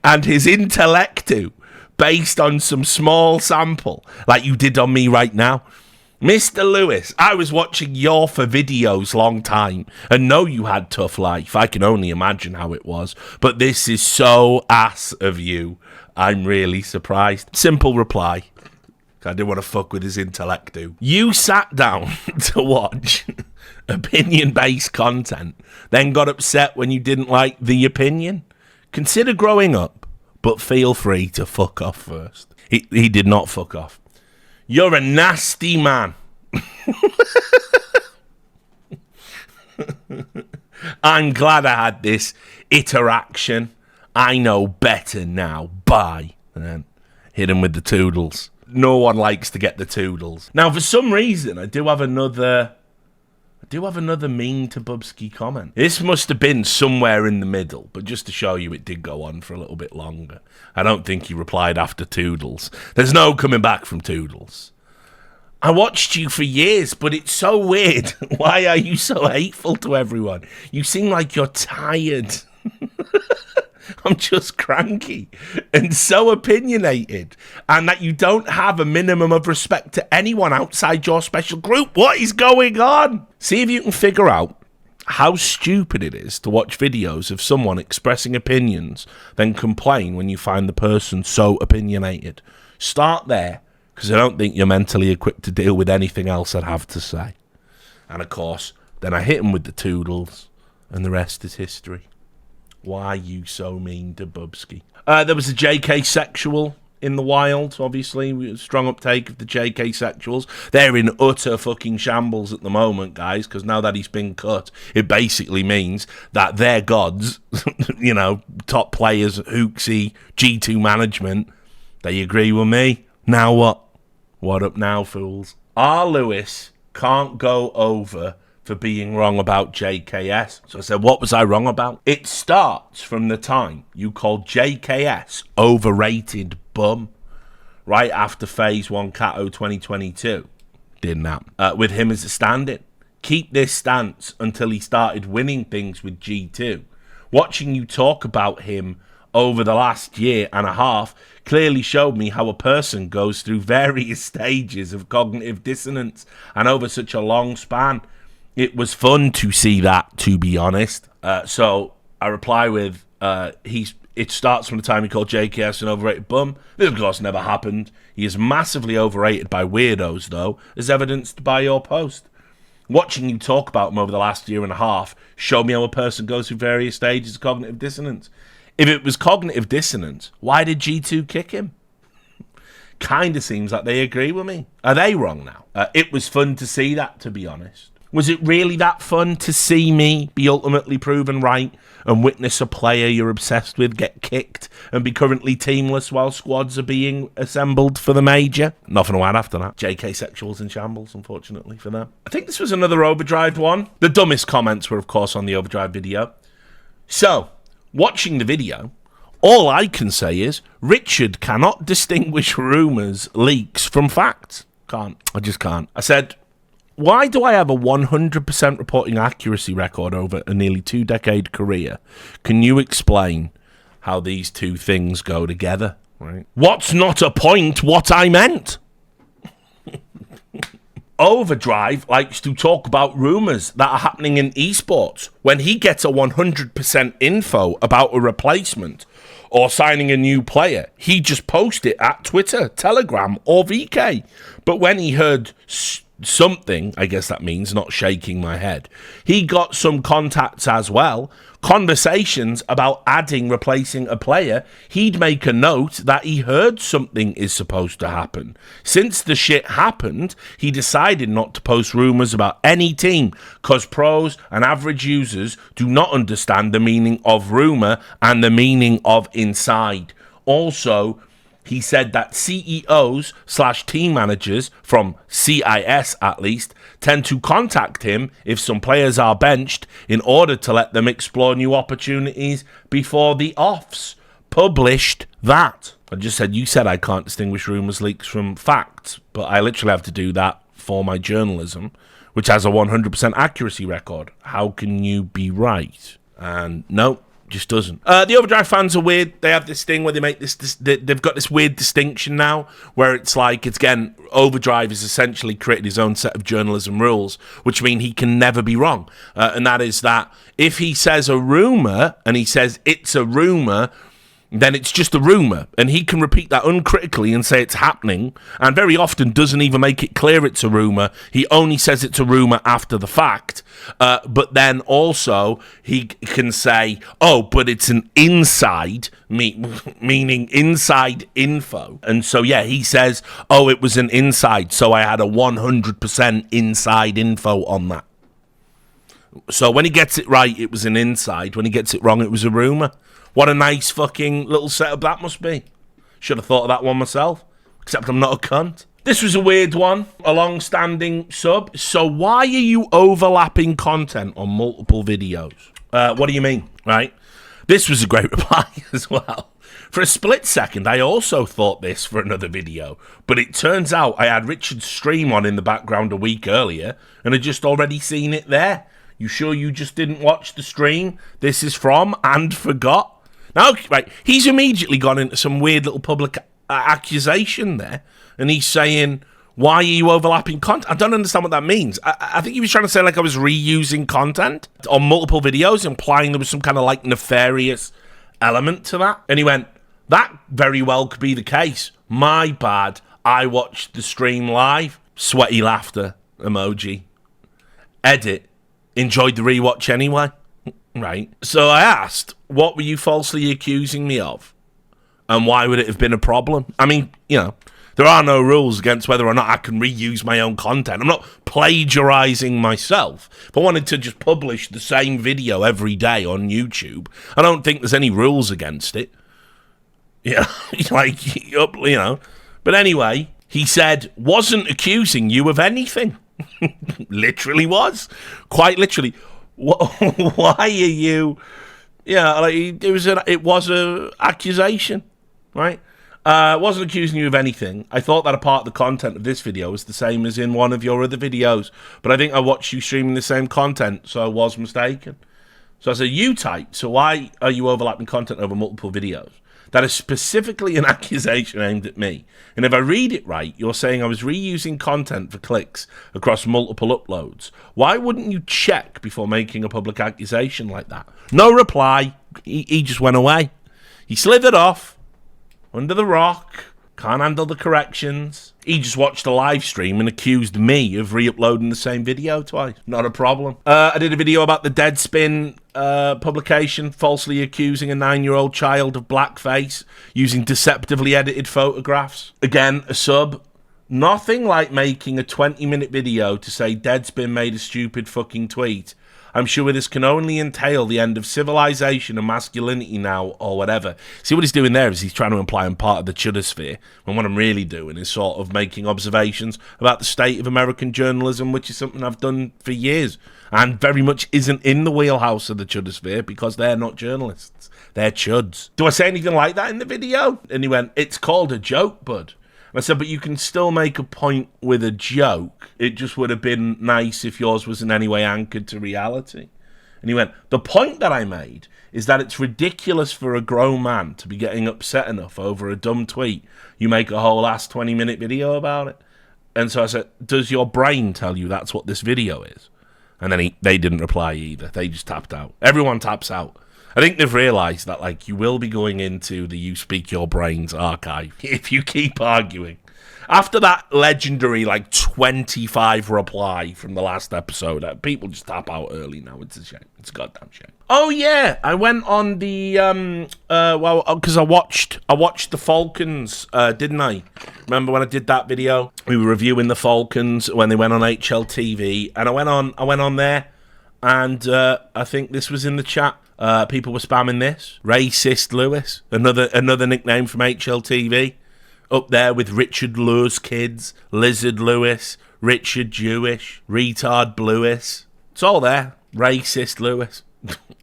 And his intellectu, based on some small sample, like you did on me right now. Mr. Lewis, I was watching your for videos long time and know you had tough life. I can only imagine how it was. But this is so ass of you. I'm really surprised. Simple reply. I didn't want to fuck with his intellectu. You sat down to watch opinion-based content, then got upset when you didn't like the opinion. Consider growing up, but feel free to fuck off first. He did not fuck off. You're a nasty man. I'm glad I had this interaction. I know better now. Bye. And then hit him with the toodles. No one likes to get the toodles. Now, for some reason, I do have another mean to bubzkji comment. This must have been somewhere in the middle, but just to show you, it did go on for a little bit longer. I don't think he replied after toodles. There's no coming back from toodles. I watched you for years, but it's so weird. Why are you so hateful to everyone? You seem like you're tired. I'm just cranky and so opinionated, and that you don't have a minimum of respect to anyone outside your special group. What is going on? See if you can figure out how stupid it is to watch videos of someone expressing opinions, then complain when you find the person so opinionated. Start there, because I don't think you're mentally equipped to deal with anything else I'd have to say. And of course, then I hit him with the toodles, and the rest is history. Why you so mean to Bubzkji? There was a JK sexual in the wild, obviously. Strong uptake of the JK sexuals. They're in utter fucking shambles at the moment, guys, because now that he's been cut, it basically means that their gods, you know, top players, Hooksy, G2 management, they agree with me. Now what? What up now, fools? R. Lewis can't go over for being wrong about JKS. So I said, what was I wrong about? It starts from the time you called JKS overrated bum, right after Phase 1 Cato 2022. Didn't happen. With him as a stand-in. Keep this stance until he started winning things with G2. Watching you talk about him over the last year and a half clearly showed me how a person goes through various stages of cognitive dissonance, and over such a long span. It was fun to see that, to be honest. So I reply with, it starts from the time he called JKS an overrated bum. This, of course, never happened. He is massively overrated by weirdos, though, as evidenced by your post. Watching you talk about him over the last year and a half showed me how a person goes through various stages of cognitive dissonance. If it was cognitive dissonance, why did G2 kick him? Kind of seems like they agree with me. Are they wrong now? It was fun to see that, to be honest. Was it really that fun to see me be ultimately proven right and witness a player you're obsessed with get kicked and be currently teamless while squads are being assembled for the major? Nothing to add after that. JK sexuals in shambles, unfortunately for them. I think this was another Overdrive one. The dumbest comments were, of course, on the Overdrive video. So, watching the video, all I can say is Richard cannot distinguish rumours, leaks from facts. Can't. I just can't. I said, why do I have a 100% reporting accuracy record over a nearly 2-decade career? Can you explain how these two things go together? Right? What's not a point what I meant? Overdrive likes to talk about rumours that are happening in esports. When he gets a 100% info about a replacement or signing a new player, he just posts it at Twitter, Telegram, or VK. But when he heard something, I guess that means not shaking my head, he got some contacts as well, conversations about replacing a player, he'd make a note that he heard something is supposed to happen. Since the shit happened, he decided not to post rumours about any team, because pros and average users do not understand the meaning of rumour and the meaning of inside. Also, he said that CEOs/team managers, from CIS at least, tend to contact him if some players are benched in order to let them explore new opportunities before the offs. Published that. I just said, you said I can't distinguish rumours, leaks from facts, but I literally have to do that for my journalism, which has a 100% accuracy record. How can you be right? And no. Just doesn't. The Overdrive fans are weird. They have this thing where they make this they've got this weird distinction now where it's like, it's again, Overdrive has essentially created his own set of journalism rules, which mean he can never be wrong. And that is that if he says a rumour and he says it's a rumour, then it's just a rumour, and he can repeat that uncritically and say it's happening, and very often doesn't even make it clear it's a rumour. He only says it's a rumour after the fact, but then also he can say, oh, but it's an inside, meaning inside info. And so, yeah, he says, oh, it was an inside, so I had a 100% inside info on that. So when he gets it right, it was an inside. When he gets it wrong, it was a rumour. What a nice fucking little setup that must be. Should have thought of that one myself. Except I'm not a cunt. This was a weird one. A long-standing sub. So why are you overlapping content on multiple videos? What do you mean? Right? This was a great reply as well. For a split second, I also thought this for another video. But it turns out I had Richard's stream on in the background a week earlier. And had just already seen it there. You sure you just didn't watch the stream this is from and forgot? Now, right, he's immediately gone into some weird little public accusation there, and he's saying, Why are you overlapping content? I don't understand what that means. I think he was trying to say like I was reusing content on multiple videos, implying there was some kind of like nefarious element to that. And he went, that very well could be the case. My bad. I watched the stream live. Sweaty laughter emoji. Edit. Enjoyed the rewatch anyway. Right. So I asked, what were you falsely accusing me of? And why would it have been a problem? I mean, you know, there are no rules against whether or not I can reuse my own content. I'm not plagiarizing myself. If I wanted to just publish the same video every day on YouTube, I don't think there's any rules against it. Yeah, like, you know. But anyway, he said, wasn't accusing you of anything. Literally was. Quite literally. Why are you... Yeah, like, it was a accusation, right? Wasn't accusing you of anything. I thought that a part of the content of this video was the same as in one of your other videos, but I think I watched you streaming the same content, so I was mistaken. So I said, you type, so why are you overlapping content over multiple videos? That is specifically an accusation aimed at me. And if I read it right, you're saying I was reusing content for clicks across multiple uploads. Why wouldn't you check before making a public accusation like that? No reply. He just went away. He slithered off. Under the rock, can't handle the corrections. He just watched a live stream and accused me of re-uploading the same video twice. Not a problem. I did a video about the Deadspin publication falsely accusing a 9-year-old child of blackface using deceptively edited photographs. Again, a sub. Nothing like making a 20-minute video to say Deadspin made a stupid fucking tweet. I'm sure this can only entail the end of civilization and masculinity now, or whatever. See, what he's doing there is he's trying to imply I'm part of the chudosphere, when what I'm really doing is sort of making observations about the state of American journalism, which is something I've done for years, and very much isn't in the wheelhouse of the chudosphere, because they're not journalists. They're chuds. Do I say anything like that in the video? And he went, it's called a joke, bud. I said, but you can still make a point with a joke. It just would have been nice if yours was in any way anchored to reality. And he went, the point that I made is that it's ridiculous for a grown man to be getting upset enough over a dumb tweet. You make a whole ass 20-minute video about it. And so I said, does your brain tell you that's what this video is? And then they didn't reply either. They just tapped out. Everyone taps out. I think they've realised that, like, you will be going into the You Speak Your Brains archive if you keep arguing. After that legendary, like, 25 reply from the last episode, people just tap out early now. It's a shame. It's a goddamn shame. Oh, yeah. I went on the, because I watched the Falcons, didn't I? Remember when I did that video? We were reviewing the Falcons when they went on HLTV, and I went on there, and I think this was in the chat. People were spamming this. Racist Lewis, another nickname from HLTV. Up there with Richard Lewis Kids, Lizard Lewis, Richard Jewish, Retard Lewis. It's all there. Racist Lewis.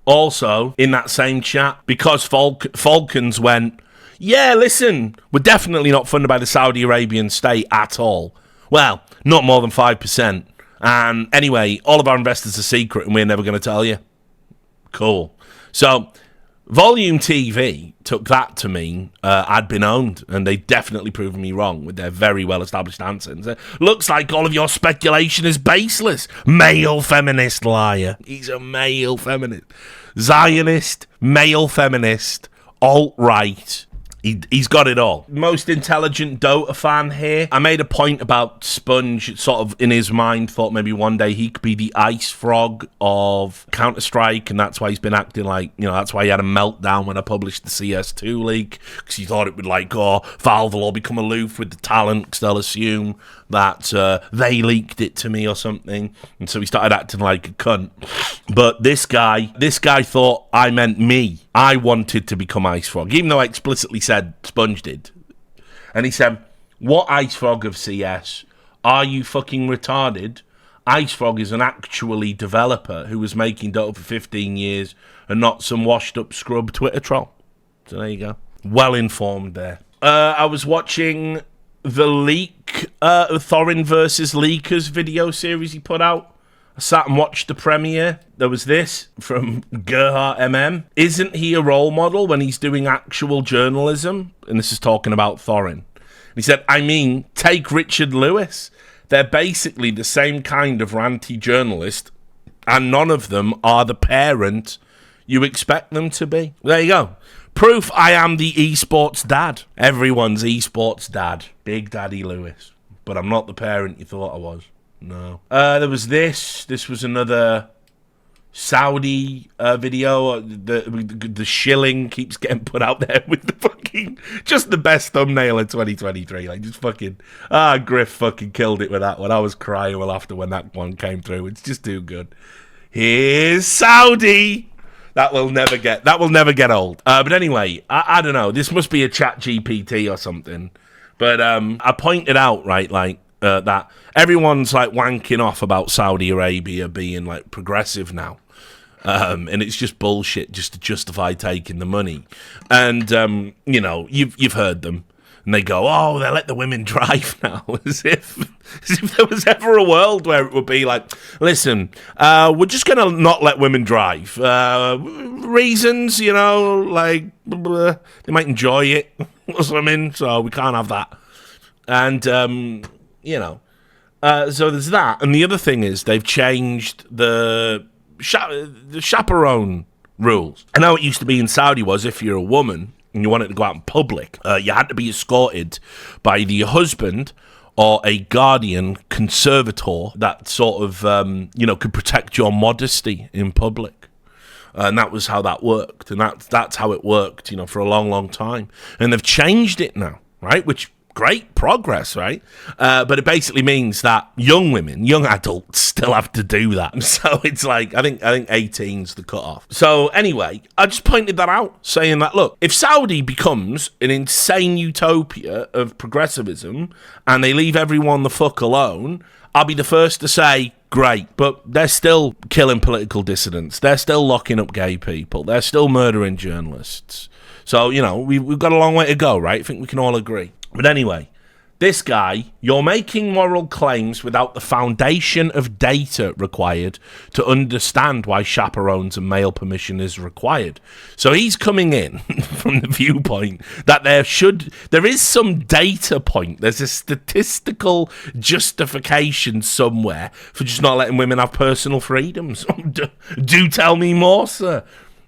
Also, in that same chat, because Falcons went, yeah, listen, we're definitely not funded by the Saudi Arabian state at all. Well, not more than 5%. And anyway, all of our investors are secret and we're never going to tell you. Cool. So, Volume TV took that to mean I'd been owned, and they definitely proven me wrong with their very well-established answer. And said, looks like all of your speculation is baseless. Male feminist liar. He's a male feminist. Zionist, male feminist, alt-right. He's got it all. Most intelligent Dota fan here. I made a point about Sponge, sort of in his mind, thought maybe one day he could be the ice frog of Counter-Strike, and that's why he's been acting like, you know, that's why he had a meltdown when I published the CS2 leak, because he thought it would like, oh, Valve will all become aloof with the talent, because they'll assume that they leaked it to me or something, and so he started acting like a cunt. But this guy thought I meant me. I wanted to become Ice Frog, even though I explicitly said Sponge did. And he said, what Ice Frog of CS? Are you fucking retarded? Ice Frog is an actually developer who was making Dota for 15 years and not some washed up scrub Twitter troll. So there you go. Well informed there. I was watching the leak, Thorin versus Leakers video series he put out. I sat and watched the premiere. There was this from Gerhard MM. Isn't he a role model when he's doing actual journalism? And this is talking about Thorin. He said, I mean, take Richard Lewis. They're basically the same kind of ranty journalist, and none of them are the parent you expect them to be. There you go. Proof I am the esports dad. Everyone's esports dad. Big Daddy Lewis. But I'm not the parent you thought I was. No. There was this. This was another Saudi video. The shilling keeps getting put out there with the fucking, just the best thumbnail in 2023. Like, just fucking, Griff fucking killed it with that one. I was crying well after when that one came through. It's just too good. Here's Saudi. That will never get old. But anyway, I don't know. This must be a chat GPT or something. But I pointed out, right, like, that everyone's like wanking off about Saudi Arabia being like progressive now. And it's just bullshit just to justify taking the money. And, you know, you've heard them. And they go, oh, they let the women drive now. As if there was ever a world where it would be like, listen, we're just going to not let women drive. Reasons, you know, like, they might enjoy it or something, so we can't have that. And, you know, so there's that. And the other thing is they've changed the chaperone rules. I know it used to be in Saudi was if you're a woman and you wanted to go out in public, you had to be escorted by the husband or a guardian conservator that sort of, you know, could protect your modesty in public. And that was how that worked. And that's how it worked, you know, for a long, long time. And they've changed it now, right? Which, great progress, right? But it basically means that young women, young adults still have to do that. So it's like, I think 18's the cutoff. So anyway, I just pointed that out, saying that, look, if Saudi becomes an insane utopia of progressivism and they leave everyone the fuck alone, I'll be the first to say, great, but they're still killing political dissidents. They're still locking up gay people. They're still murdering journalists. So, you know, we've got a long way to go, right? I think we can all agree. But anyway, this guy, you're making moral claims without the foundation of data required to understand why chaperones and male permission is required. So he's coming in from the viewpoint that there is some data point. There's a statistical justification somewhere for just not letting women have personal freedoms. Do tell me more, sir.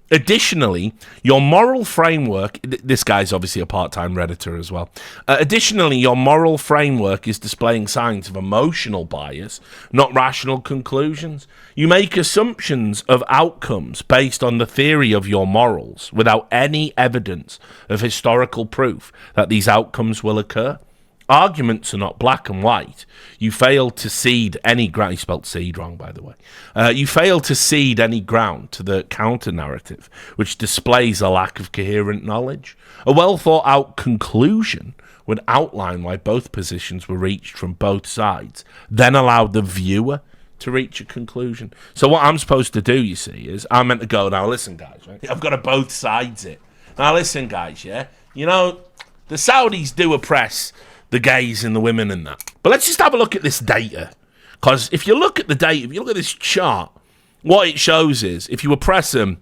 Additionally, your moral framework, this guy's obviously a part-time Redditor as well. Additionally, your moral framework is displaying signs of emotional bias, not rational conclusions. You make assumptions of outcomes based on the theory of your morals without any evidence of historical proof that these outcomes will occur. Arguments are not black and white. You fail to cede any ground. He spelled seed wrong, by the way. You fail to cede any ground to the counter-narrative, which displays a lack of coherent knowledge. A well-thought-out conclusion would outline why both positions were reached from both sides, then allow the viewer to reach a conclusion. So what I'm supposed to do, you see, is I'm meant to go, now listen, guys, right? I've got to both sides it. Now listen, guys, yeah? You know, the Saudis do oppress the gays and the women and that. But let's just have a look at this data. Because if you look at the data, if you look at this chart, what it shows is, if you oppress them,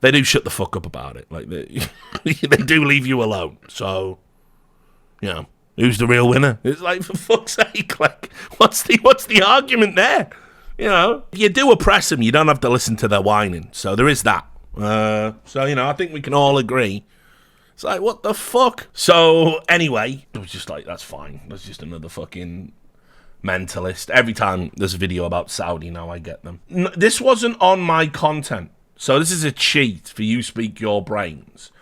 they do shut the fuck up about it. Like, they do leave you alone. So, you know, who's the real winner? It's like, for fuck's sake, like, what's the argument there? You know, if you do oppress them, you don't have to listen to their whining. So there is that. So, you know, I think we can all agree. It's like, what the fuck? So, anyway, it was just like, that's fine. That's just another fucking mentalist. Every time there's a video about Saudi now, I get them. This wasn't on my content. So this is a cheat for You Speak Your Brains.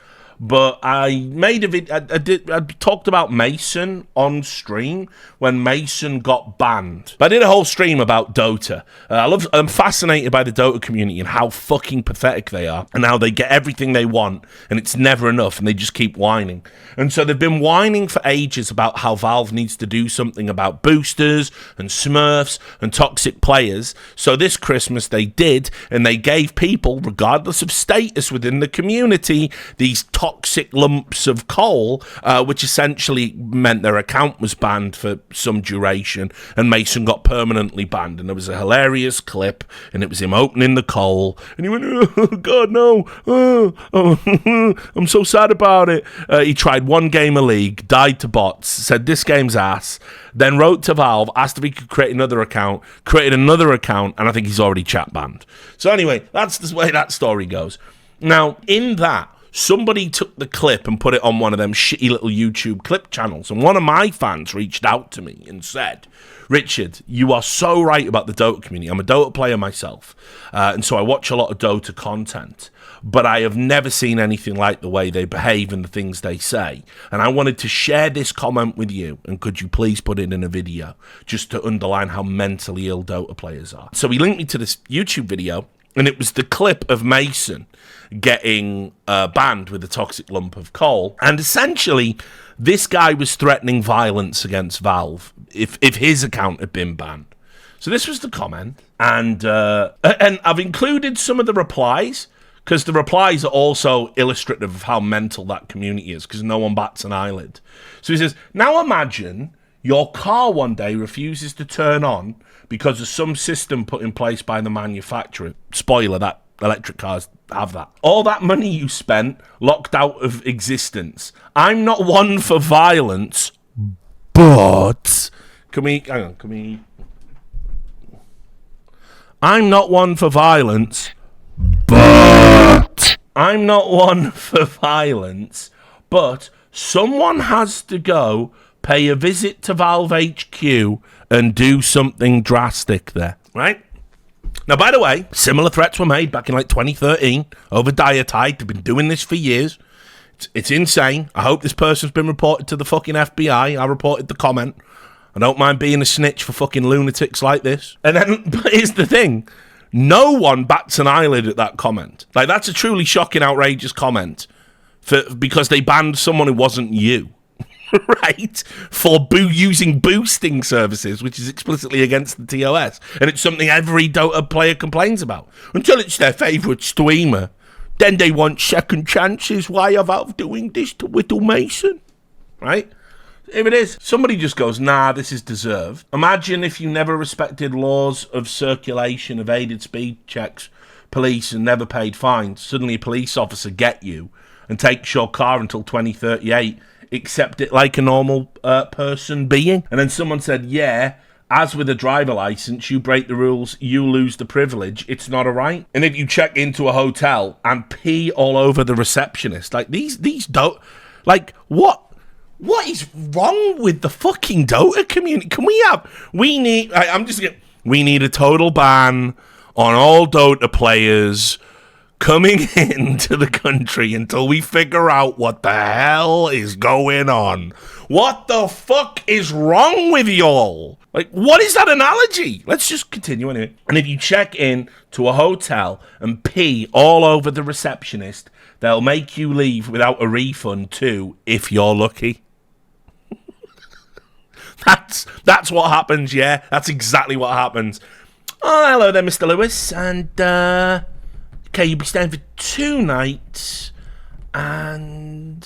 But I made a video. I talked about Mason on stream when Mason got banned. But I did a whole stream about Dota. I'm fascinated by the Dota community and how fucking pathetic they are, and how they get everything they want, and it's never enough, and they just keep whining. And so they've been whining for ages about how Valve needs to do something about boosters and Smurfs and toxic players. So this Christmas they did, and they gave people, regardless of status within the community, these toxic toxic lumps of coal, which essentially meant their account was banned for some duration, and Mason got permanently banned. And there was a hilarious clip, and it was him opening the coal, and he went, "Oh God, no! I'm so sad about it." He tried one game of League, died to bots, said this game's ass, then wrote to Valve, asked if he could create another account, created another account, and I think he's already chat banned. So anyway, that's the way that story goes. Now, in that, somebody took the clip and put it on one of them shitty little YouTube clip channels, and one of my fans reached out to me and said, "Richard, you are so right about the Dota community. I'm a Dota player myself, and so I watch a lot of Dota content, but I have never seen anything like the way they behave and the things they say. And I wanted to share this comment with you, and could you please put it in a video, just to underline how mentally ill Dota players are." So he linked me to this YouTube video, and it was the clip of Mason getting banned with a toxic lump of coal. And essentially, this guy was threatening violence against Valve if his account had been banned. So this was the comment, and I've included some of the replies, because the replies are also illustrative of how mental that community is, because no one bats an eyelid. So he says, "Now imagine your car one day refuses to turn on because of some system put in place by the manufacturer." Spoiler, that electric cars have that. "All that money you spent locked out of existence. I'm not one for violence, but..." "I'm not one for violence, but..." "I'm not one for violence, but someone has to go pay a visit to Valve HQ and do something drastic there." Right? Now, by the way, similar threats were made back in like 2013 over Diatide. They've been doing this for years. It's insane. I hope this person's been reported to the fucking FBI. I reported the comment. I don't mind being a snitch for fucking lunatics like this. And then, but here's the thing. No one bats an eyelid at that comment. Like, that's a truly shocking, outrageous comment because they banned someone who wasn't you. Right, for using boosting services, which is explicitly against the TOS, and it's something every Dota player complains about. Until it's their favourite streamer, then they want second chances. Why are Valve doing this to Whittle Mason? Right? If it is, somebody just goes, "Nah, this is deserved." Imagine if you never respected laws of circulation, evaded speed checks, police, and never paid fines. Suddenly a police officer get you and takes your car until 2038. Accept it like a normal person being. And then someone said, "Yeah, as with a driver license, you break the rules, you lose the privilege. It's not a right." And if you check into a hotel and pee all over the receptionist, like these don't, like, what is wrong with the fucking Dota community? We need a total ban on all Dota players coming into the country until we figure out what the hell is going on. What the fuck is wrong with y'all? Like, what is that analogy? Let's just continue anyway. And if you check in to a hotel and pee all over the receptionist, they'll make you leave without a refund too, if you're lucky. That's what happens, yeah. That's exactly what happens. "Oh, hello there, Mr. Lewis, and okay, you'll be staying for 2 nights, and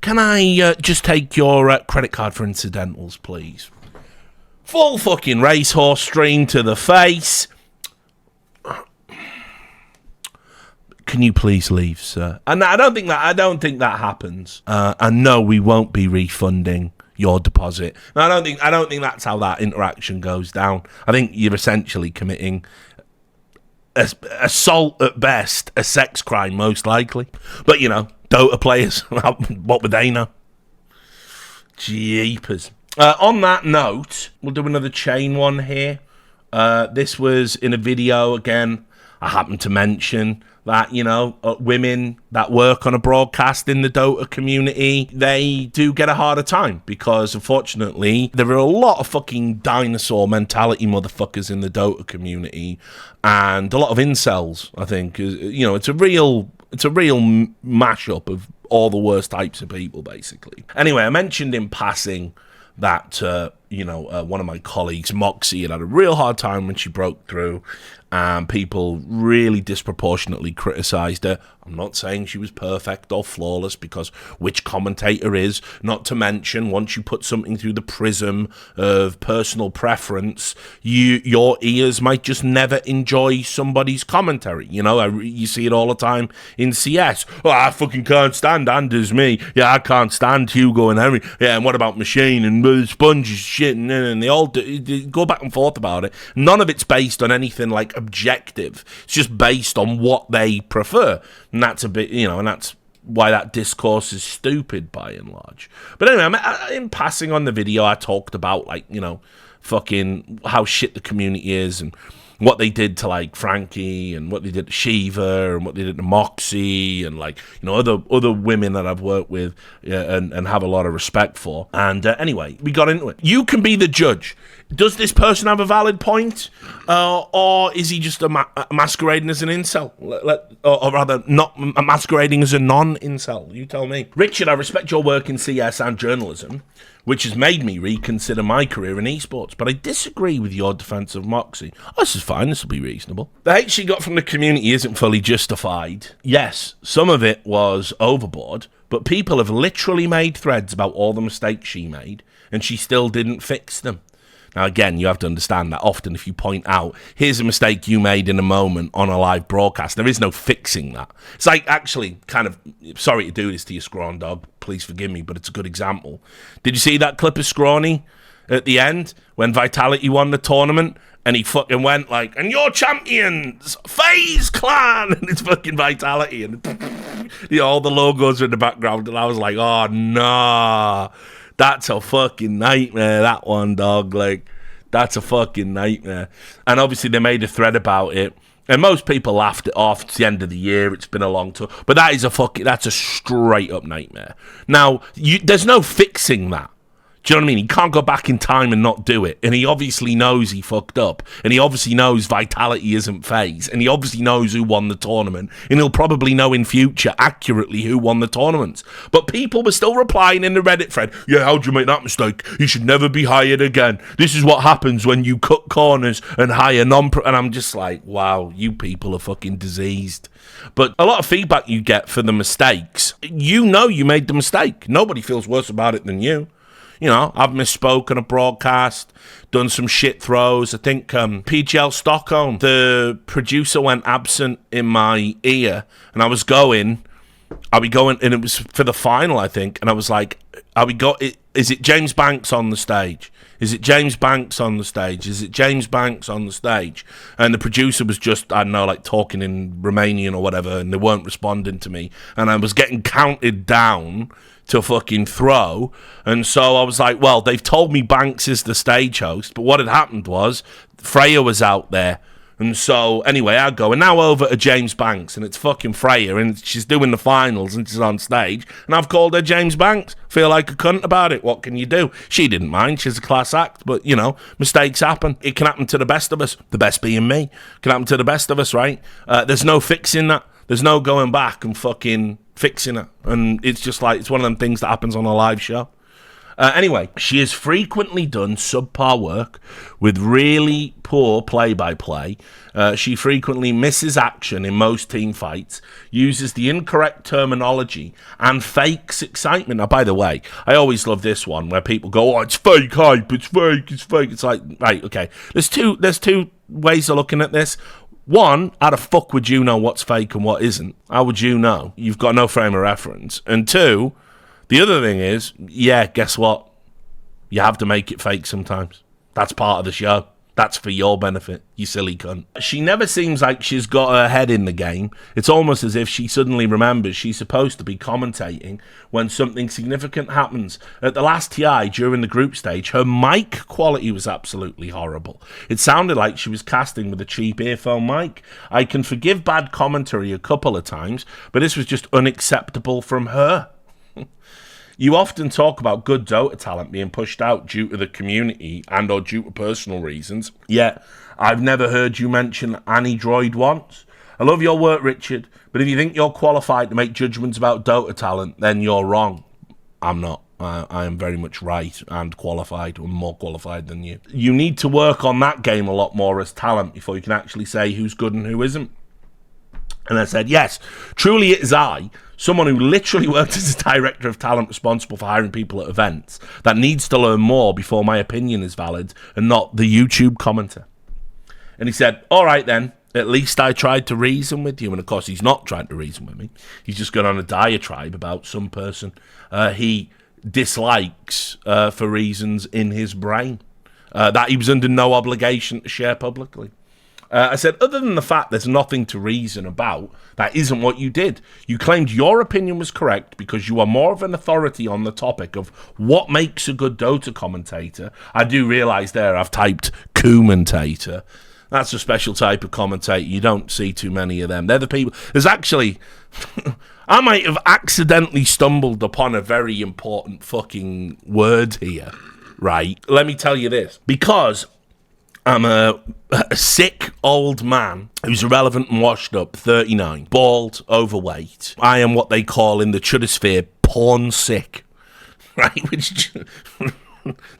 can I just take your credit card for incidentals, please?" Full fucking racehorse stream to the face. "Can you please leave, sir?" And I don't think that happens. And no, we won't be refunding your deposit. No, I don't think that's how that interaction goes down. I think you're essentially committing assault at best, a sex crime most likely. But you know, Dota players, what would they know? Jeepers. On that note, we'll do another chain one here. This was in a video again. I happened to mention that, you know, women that work on a broadcast in the Dota community, they do get a harder time because, unfortunately, there are a lot of fucking dinosaur mentality motherfuckers in the Dota community and a lot of incels, I think. You know, it's a real mashup of all the worst types of people, basically. Anyway, I mentioned in passing that one of my colleagues, Moxy, had a real hard time when she broke through, and people really disproportionately criticised her. I'm not saying she was perfect or flawless, because which commentator is? Not to mention, once you put something through the prism of personal preference, your ears might just never enjoy somebody's commentary. You see it all the time in CS. Oh, I fucking can't stand Anders, me. Yeah, I can't stand Hugo and Henry. Yeah, and what about Machine and Sponge shit? And they all they go back and forth about it. None of it's based on anything like objective. It's just based on what they prefer. And that's a bit, and that's why that discourse is stupid by and large. But anyway, in passing on the video, I talked about, fucking how shit the community is, and what they did to, Frankie, and what they did to Shiva, and what they did to Moxy, and, other women that I've worked with and have a lot of respect for. And anyway, we got into it. You can be the judge. Does this person have a valid point? Or is he just masquerading as an incel? Or rather, not masquerading as a non-incel? You tell me. Richard, I respect your work in CS and journalism, which has made me reconsider my career in esports, but I disagree with your defense of Moxy. Oh, this is fine, this will be reasonable. The hate she got from the community isn't fully justified. Yes, some of it was overboard, but people have literally made threads about all the mistakes she made, and she still didn't fix them. Now, again, you have to understand that often if you point out, here's a mistake you made in a moment on a live broadcast, there is no fixing that. It's actually kind of, sorry to do this to you, Scrawn Dog, please forgive me, but it's a good example. Did you see that clip of Scrawny at the end when Vitality won the tournament? And he fucking went and you're champions, FaZe Clan, and it's fucking Vitality, and all the logos are in the background, and I was like, oh, nah. That's a fucking nightmare, that one, dog. That's a fucking nightmare. And obviously they made a thread about it, and most people laughed it off. It's the end of the year. It's been a long tour. But that's a straight up nightmare. Now, there's no fixing that. Do you know what I mean? He can't go back in time and not do it. And he obviously knows he fucked up. And he obviously knows Vitality isn't FaZe. And he obviously knows who won the tournament. And he'll probably know in future accurately who won the tournaments. But people were still replying in the Reddit thread, yeah, how'd you make that mistake? You should never be hired again. This is what happens when you cut corners and hire non-pro... And I'm just like, wow, you people are fucking diseased. But a lot of feedback you get for the mistakes, you made the mistake. Nobody feels worse about it than you. I've misspoken a broadcast, done some shit throws. I think PGL Stockholm, the producer went absent in my ear, and I'll be going, and it was for the final, I think, and I was like, is it James Banks on the stage? Is it James Banks on the stage? Is it James Banks on the stage? And the producer was just, I don't know, talking in Romanian or whatever, and they weren't responding to me. And I was getting counted down to fucking throw. And so I was like, well, they've told me Banks is the stage host. But what had happened was Freya was out there. And so, anyway, I go, and now over to James Banks, and it's fucking Freya, and she's doing the finals, and she's on stage, and I've called her James Banks. Feel like a cunt about it. What can you do? She didn't mind. She's a class act, but, mistakes happen. It can happen to the best of us, the best being me. It can happen to the best of us, right? There's no fixing that. There's no going back and fucking fixing it. And it's just it's one of them things that happens on a live show. Anyway, she has frequently done subpar work with really poor play-by-play. She frequently misses action in most team fights, uses the incorrect terminology, and fakes excitement. Now, by the way, I always love this one where people go, oh, it's fake hype, it's fake, it's fake. It's like, right, okay. There's two ways of looking at this. One, how the fuck would you know what's fake and what isn't? How would you know? You've got no frame of reference. And two, the other thing is, yeah, guess what? You have to make it fake sometimes. That's part of the show. That's for your benefit, you silly cunt. She never seems like she's got her head in the game. It's almost as if she suddenly remembers she's supposed to be commentating when something significant happens. At the last TI, during the group stage, her mic quality was absolutely horrible. It sounded like she was casting with a cheap earphone mic. I can forgive bad commentary a couple of times, but this was just unacceptable from her. You often talk about good Dota talent being pushed out due to the community and or due to personal reasons, yet I've never heard you mention Annie Droid once. I love your work, Richard, but if you think you're qualified to make judgments about Dota talent, then you're wrong. I'm not. I am very much right and qualified, and more qualified than you. You need to work on that game a lot more as talent before you can actually say who's good and who isn't. And I said, yes, truly it is I, someone who literally worked as a director of talent responsible for hiring people at events, that needs to learn more before my opinion is valid, and not the YouTube commenter. And he said, all right then, at least I tried to reason with you. And of course, he's not trying to reason with me. He's just gone on a diatribe about some person he dislikes for reasons in his brain that he was under no obligation to share publicly. I said, other than the fact there's nothing to reason about, that isn't what you did. You claimed your opinion was correct because you are more of an authority on the topic of what makes a good Dota commentator. I do realise there I've typed commentator. That's a special type of commentator. You don't see too many of them. They're the people... There's actually... I might have accidentally stumbled upon a very important fucking word here, right? Let me tell you this. Because... I'm a sick old man who's irrelevant and washed up, 39, bald, overweight. I am what they call in the chudosphere porn sick, right? Which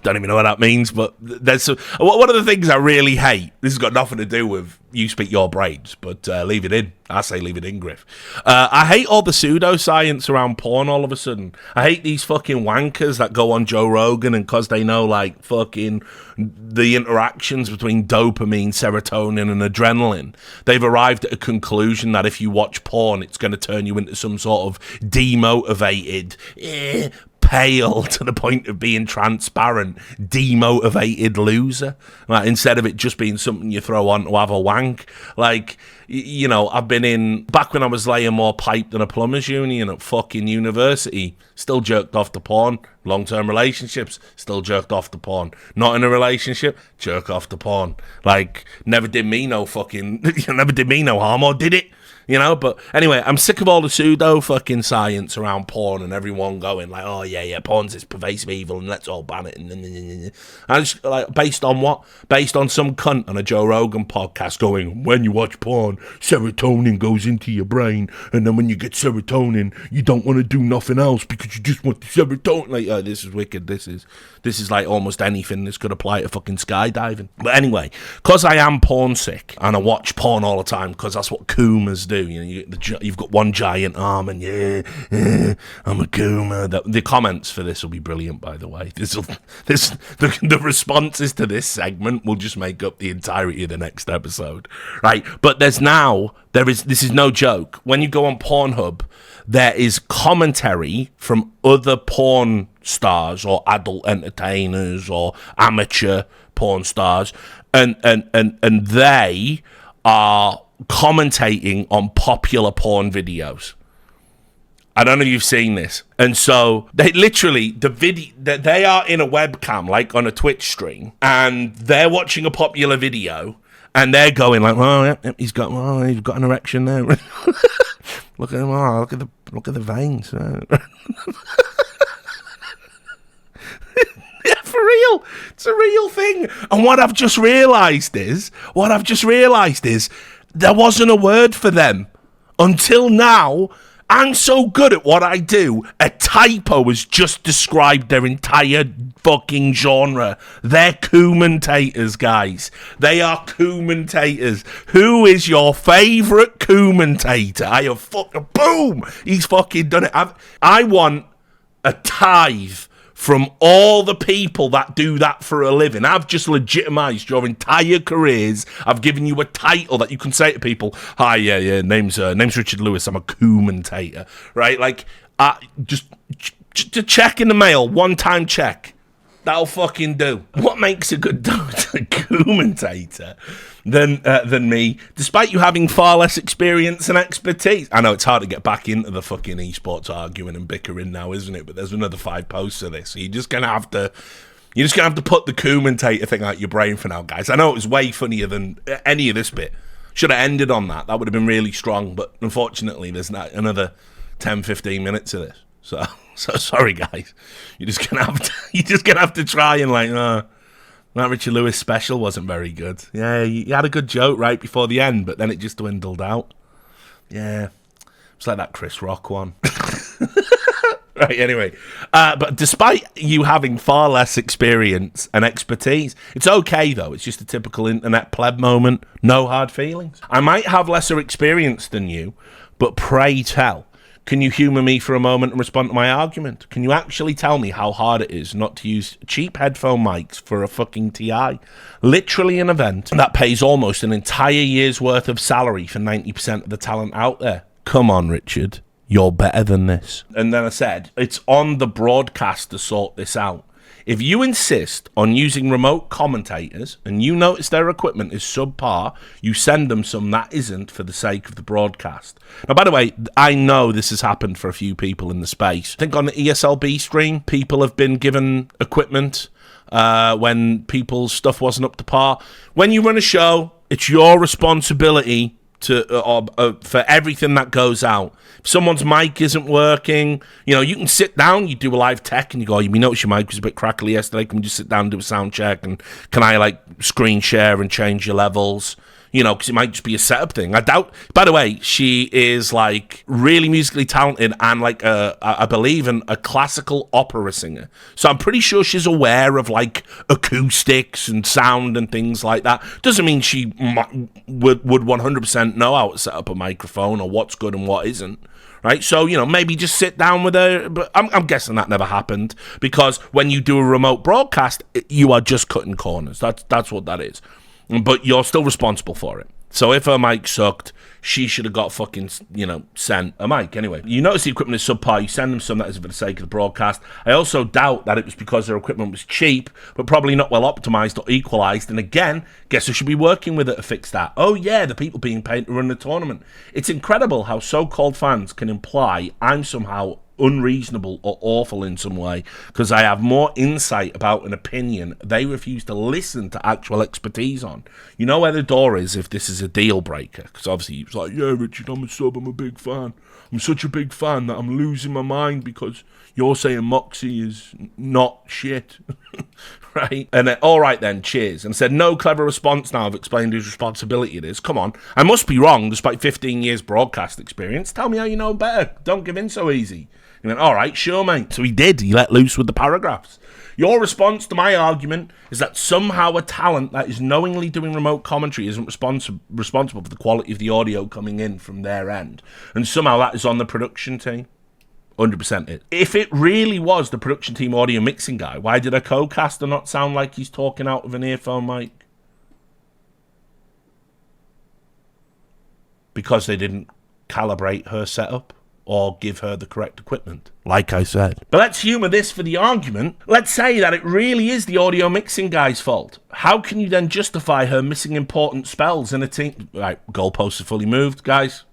don't even know what that means, but there's one of the things I really hate. This has got nothing to do with you speak your brains, but leave it in. I say leave it in, Griff. I hate all the pseudoscience around porn all of a sudden. I hate these fucking wankers that go on Joe Rogan and because they know, like, fucking the interactions between dopamine, serotonin, and adrenaline, they've arrived at a conclusion that if you watch porn, it's going to turn you into some sort of demotivated, pale to the point of being transparent, demotivated loser. Like, instead of it just being something you throw on to have a wank. Like, you know, I've been in, back when I was laying more pipe than a plumber's union at fucking university, still jerked off to porn. Long-term relationships, still jerked off to porn. Not in a relationship, jerk off to porn. Like, never did me no harm, or did it? You know, but anyway, I'm sick of all the pseudo fucking science around porn and everyone going like, oh yeah, porn's this pervasive evil and let's all ban it. And I just, like, based on what? Based on some cunt on a Joe Rogan podcast going, when you watch porn, serotonin goes into your brain, and then when you get serotonin, you don't want to do nothing else because you just want the serotonin. Like, oh, this is wicked. This is like almost anything. This could apply to fucking skydiving. But anyway, because I am porn sick and I watch porn all the time because that's what coomers do. You know, you've got one giant arm and I'm a coomer. The comments for this will be brilliant, by the way. The responses to this segment will just make up the entirety of the next episode, right? But this is no joke. When you go on Pornhub, there is commentary from other porn stars or adult entertainers or amateur porn stars, and they are commentating on popular porn videos. I don't know if you've seen this. And so they literally, they are in a webcam, like on a Twitch stream, and they're watching a popular video, and they're going like, oh, yeah, he's got an erection there. Look at him, look at the veins. Yeah, for real. It's a real thing. And what I've just realised is, there wasn't a word for them until now. I'm so good at what I do, a typo has just described their entire fucking genre. They're commentators, guys. They are commentators. Who is your favourite commentator? I have fucking, boom! He's fucking done it. I want a tithe from all the people that do that for a living. I've just legitimised your entire careers. I've given you a title that you can say to people, hi, name's Richard Lewis, I'm a commentator, right? Like, just to check in the mail, one-time check. That'll fucking do. What makes a good commentator than me, despite you having far less experience and expertise? I know it's hard to get back into the fucking esports arguing and bickering now, isn't it? But there's another 5 posts of this, so you're just gonna have to put the commentator thing out your brain for now, guys. I know it was way funnier than any of this bit. Should have ended on that. That would have been really strong, but unfortunately, there's not another 10-15 minutes of this. So sorry, guys. You're just gonna have to try and like, that Richard Lewis special wasn't very good. Yeah, you had a good joke right before the end, but then it just dwindled out. Yeah, it's like that Chris Rock one. Right, anyway. But despite you having far less experience and expertise, it's okay, though. It's just a typical internet pleb moment. No hard feelings. I might have lesser experience than you, but pray tell, can you humour me for a moment and respond to my argument? Can you actually tell me how hard it is not to use cheap headphone mics for a fucking TI? Literally an event that pays almost an entire year's worth of salary for 90% of the talent out there. Come on, Richard. You're better than this. And then I said, it's on the broadcast to sort this out. If you insist on using remote commentators and you notice their equipment is subpar, you send them some that isn't for the sake of the broadcast. Now, by the way, I know this has happened for a few people in the space. I think on the ESLB stream, people have been given equipment when people's stuff wasn't up to par. When you run a show, it's your responsibility for everything that goes out. If someone's mic isn't working, you can sit down, you do a live tech, and you go, we noticed your mic was a bit crackly yesterday. Can we just sit down and do a sound check? And can I screen share and change your levels? Because it might just be a setup thing. I doubt. By the way, she is really musically talented and I believe a classical opera singer. So I'm pretty sure she's aware of acoustics and sound and things like that. Doesn't mean she would 100% know how to set up a microphone or what's good and what isn't. Right, so maybe just sit down with her. But I'm guessing that never happened, because when you do a remote broadcast, you are just cutting corners. That's what that is. But you're still responsible for it. So if her mic sucked, she should have got fucking, sent a mic. Anyway, you notice the equipment is subpar. You send them some that is for the sake of the broadcast. I also doubt that it was because their equipment was cheap, but probably not well optimized or equalized. And again, guess who should be working with it to fix that? Oh yeah, the people being paid to run the tournament. It's incredible how so-called fans can imply I'm somehow unreasonable or awful in some way because I have more insight about an opinion they refuse to listen to actual expertise on. You know where the door is if this is a deal breaker, because obviously it's yeah, Richard, I'm a sub, I'm a big fan. I'm such a big fan that I'm losing my mind because you're saying Moxy is not shit. Right? And then, all right then, cheers. And said, no clever response now. I've explained whose responsibility it is. Come on. I must be wrong despite 15 years broadcast experience. Tell me how you know better. Don't give in so easy. He went, all right, sure, mate. So he did. He let loose with the paragraphs. Your response to my argument is that somehow a talent that is knowingly doing remote commentary isn't responsible for the quality of the audio coming in from their end. And somehow that is on the production team. 100% it. If it really was the production team audio mixing guy, why did a co-caster not sound like he's talking out of an earphone mic? Because they didn't calibrate her setup or give her the correct equipment, like I said. But let's humour this for the argument. Let's say that it really is the audio mixing guy's fault. How can you then justify her missing important spells in a team? Right, goalposts are fully moved, guys.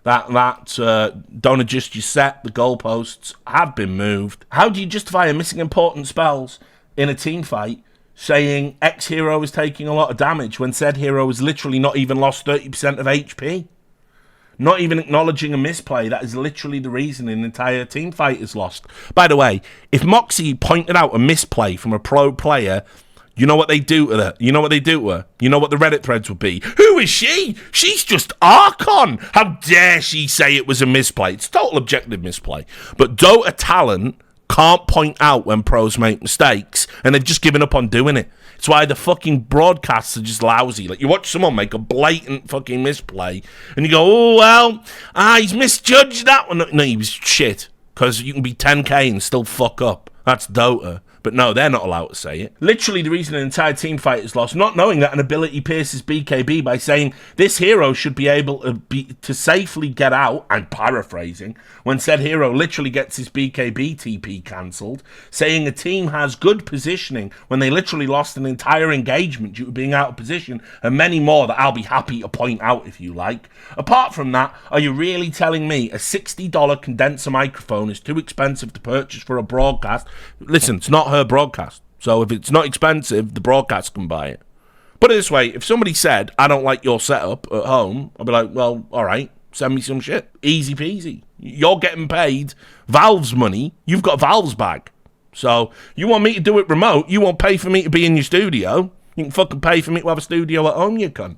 Don't adjust your set. The goalposts have been moved. How do you justify her missing important spells in a team fight, saying X hero is taking a lot of damage when said hero has literally not even lost 30% of HP? Not even acknowledging a misplay. That is literally the reason an entire team fight is lost. By the way, if Moxy pointed out a misplay from a pro player, you know what they do to her? You know what they do to her? You know what the Reddit threads would be? Who is she? She's just Archon. How dare she say it was a misplay? It's a total objective misplay. But Dota talent can't point out when pros make mistakes, and they've just given up on doing it. It's why the fucking broadcasts are just lousy. You watch someone make a blatant fucking misplay, and you go, oh, well, he's misjudged that one. No, he was shit, because you can be 10k and still fuck up. That's Dota. But no, they're not allowed to say it. Literally the reason an entire team fight is lost, not knowing that an ability pierces BKB by saying this hero should be able to safely get out, I'm paraphrasing, when said hero literally gets his BKB TP cancelled, saying a team has good positioning when they literally lost an entire engagement due to being out of position, and many more that I'll be happy to point out if you like. Apart from that, are you really telling me a $60 condenser microphone is too expensive to purchase for a broadcast? Listen, it's not her broadcast, so if it's not expensive, the broadcast can buy it. Put it this way, if somebody said, I don't like your setup at home, I'd be like, well, alright, send me some shit. Easy peasy. You're getting paid Valve's money, you've got Valve's bag. So, you want me to do it remote, you won't pay for me to be in your studio, you can fucking pay for me to have a studio at home, you cunt.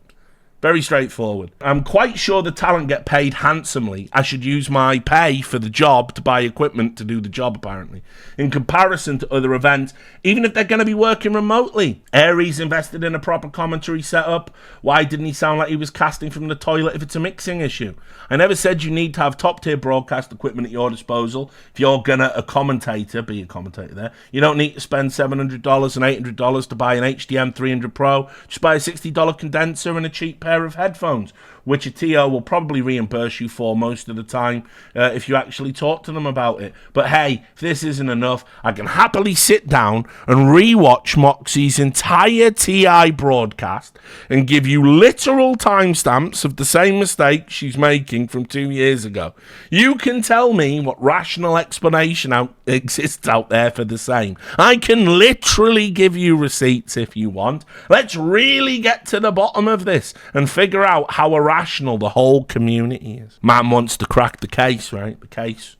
Very straightforward. I'm quite sure the talent get paid handsomely. I should use my pay for the job to buy equipment to do the job, apparently. In comparison to other events, even if they're going to be working remotely. Aries invested in a proper commentary setup. Why didn't he sound like he was casting from the toilet if it's a mixing issue? I never said you need to have top-tier broadcast equipment at your disposal. If you're going to be a commentator there, you don't need to spend $700 and $800 to buy an HDM 300 Pro. Just buy a $60 condenser and a cheap pair of headphones, which a TO will probably reimburse you for most of the time if you actually talk to them about it. But hey, if this isn't enough, I can happily sit down and rewatch Moxy's entire TI broadcast and give you literal timestamps of the same mistake she's making from 2 years ago. You can tell me what rational explanation exists out there for the same. I can literally give you receipts if you want. Let's really get to the bottom of this and figure out how irrational the whole community is. Man wants to crack the case, right? The case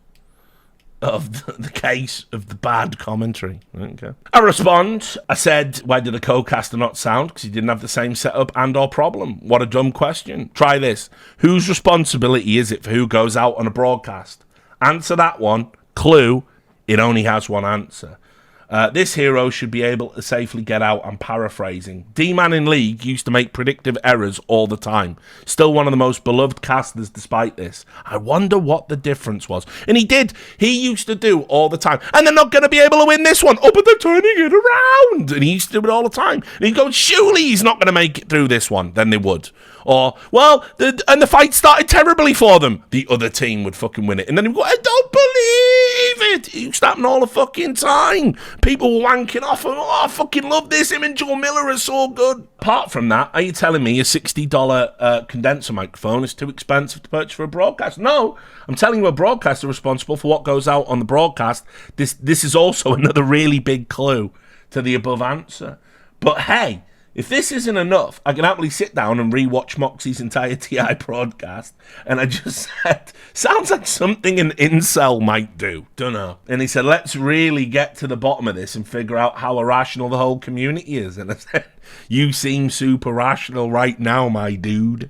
of the bad commentary. Okay. I respond. I said, why did the co-caster not sound? Because he didn't have the same setup and or problem. What a dumb question. Try this. Whose responsibility is it for who goes out on a broadcast? Answer that one. Clue, it only has one answer. This hero should be able to safely get out. I'm paraphrasing. D-Man in League used to make predictive errors all the time. Still one of the most beloved casters despite this. I wonder what the difference was. And he did. He used to do all the time. And they're not going to be able to win this one. Oh, but they're turning it around. And he used to do it all the time. And he'd go, surely he's not going to make it through this one. Then they would. Or, well, the fight started terribly for them. The other team would fucking win it. And then he'd go, I don't believe it. It used to happen all the fucking time. People were wanking off and, oh, I fucking love this. Him and Joe Miller are so good. Apart from that, are you telling me a $60 condenser microphone is too expensive to purchase for a broadcast? No. I'm telling you, a broadcaster responsible for what goes out on the broadcast. This is also another really big clue to the above answer. But hey, if this isn't enough, I can happily sit down and rewatch Moxy's entire TI broadcast. And I just said, sounds like something an incel might do. Dunno. And he said, let's really get to the bottom of this and figure out how irrational the whole community is. And I said, you seem super rational right now, my dude.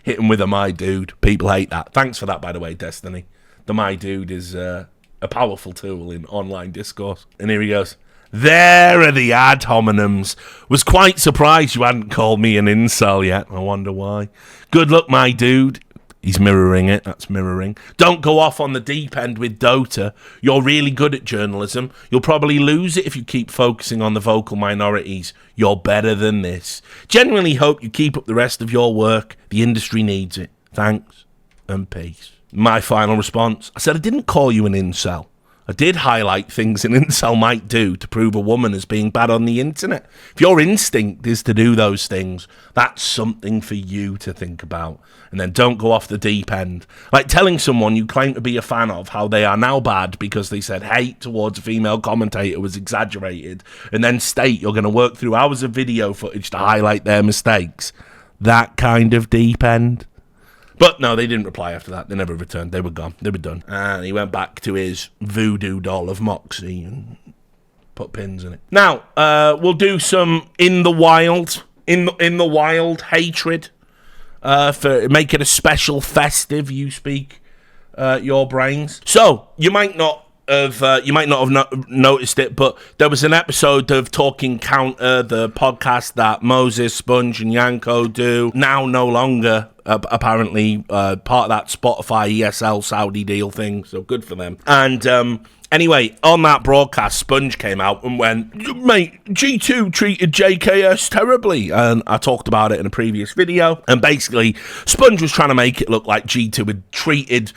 Hit him with a my dude. People hate that. Thanks for that, by the way, Destiny. The my dude is a powerful tool in online discourse. And here he goes. There are the ad hominems. Was quite surprised you hadn't called me an incel yet. I wonder why. Good luck, my dude. He's mirroring it. That's mirroring. Don't go off on the deep end with Dota. You're really good at journalism. You'll probably lose it if you keep focusing on the vocal minorities. You're better than this. Genuinely hope you keep up the rest of your work. The industry needs it. Thanks and peace. My final response. I said I didn't call you an incel. I did highlight things an incel might do to prove a woman as being bad on the internet. If your instinct is to do those things, that's something for you to think about. And then don't go off the deep end. Like telling someone you claim to be a fan of how they are now bad because they said hate towards a female commentator was exaggerated, and then state you're going to work through hours of video footage to highlight their mistakes. That kind of deep end. But no, they didn't reply after that. They never returned. They were gone. They were done. And he went back to his voodoo doll of Moxy and put pins in it. Now, we'll do some in the wild hatred for make it a special festive. You speak your brains. So you might not have noticed it, but there was an episode of Talking Counter, the podcast that Moses, Sponge, and Yanko do. Now no longer. Apparently part of that Spotify ESL Saudi deal thing, so good for them. And anyway, on that broadcast, Sponge came out and went, mate, G2 treated JKS terribly, and I talked about it in a previous video, and basically Sponge was trying to make it look like G2 had treated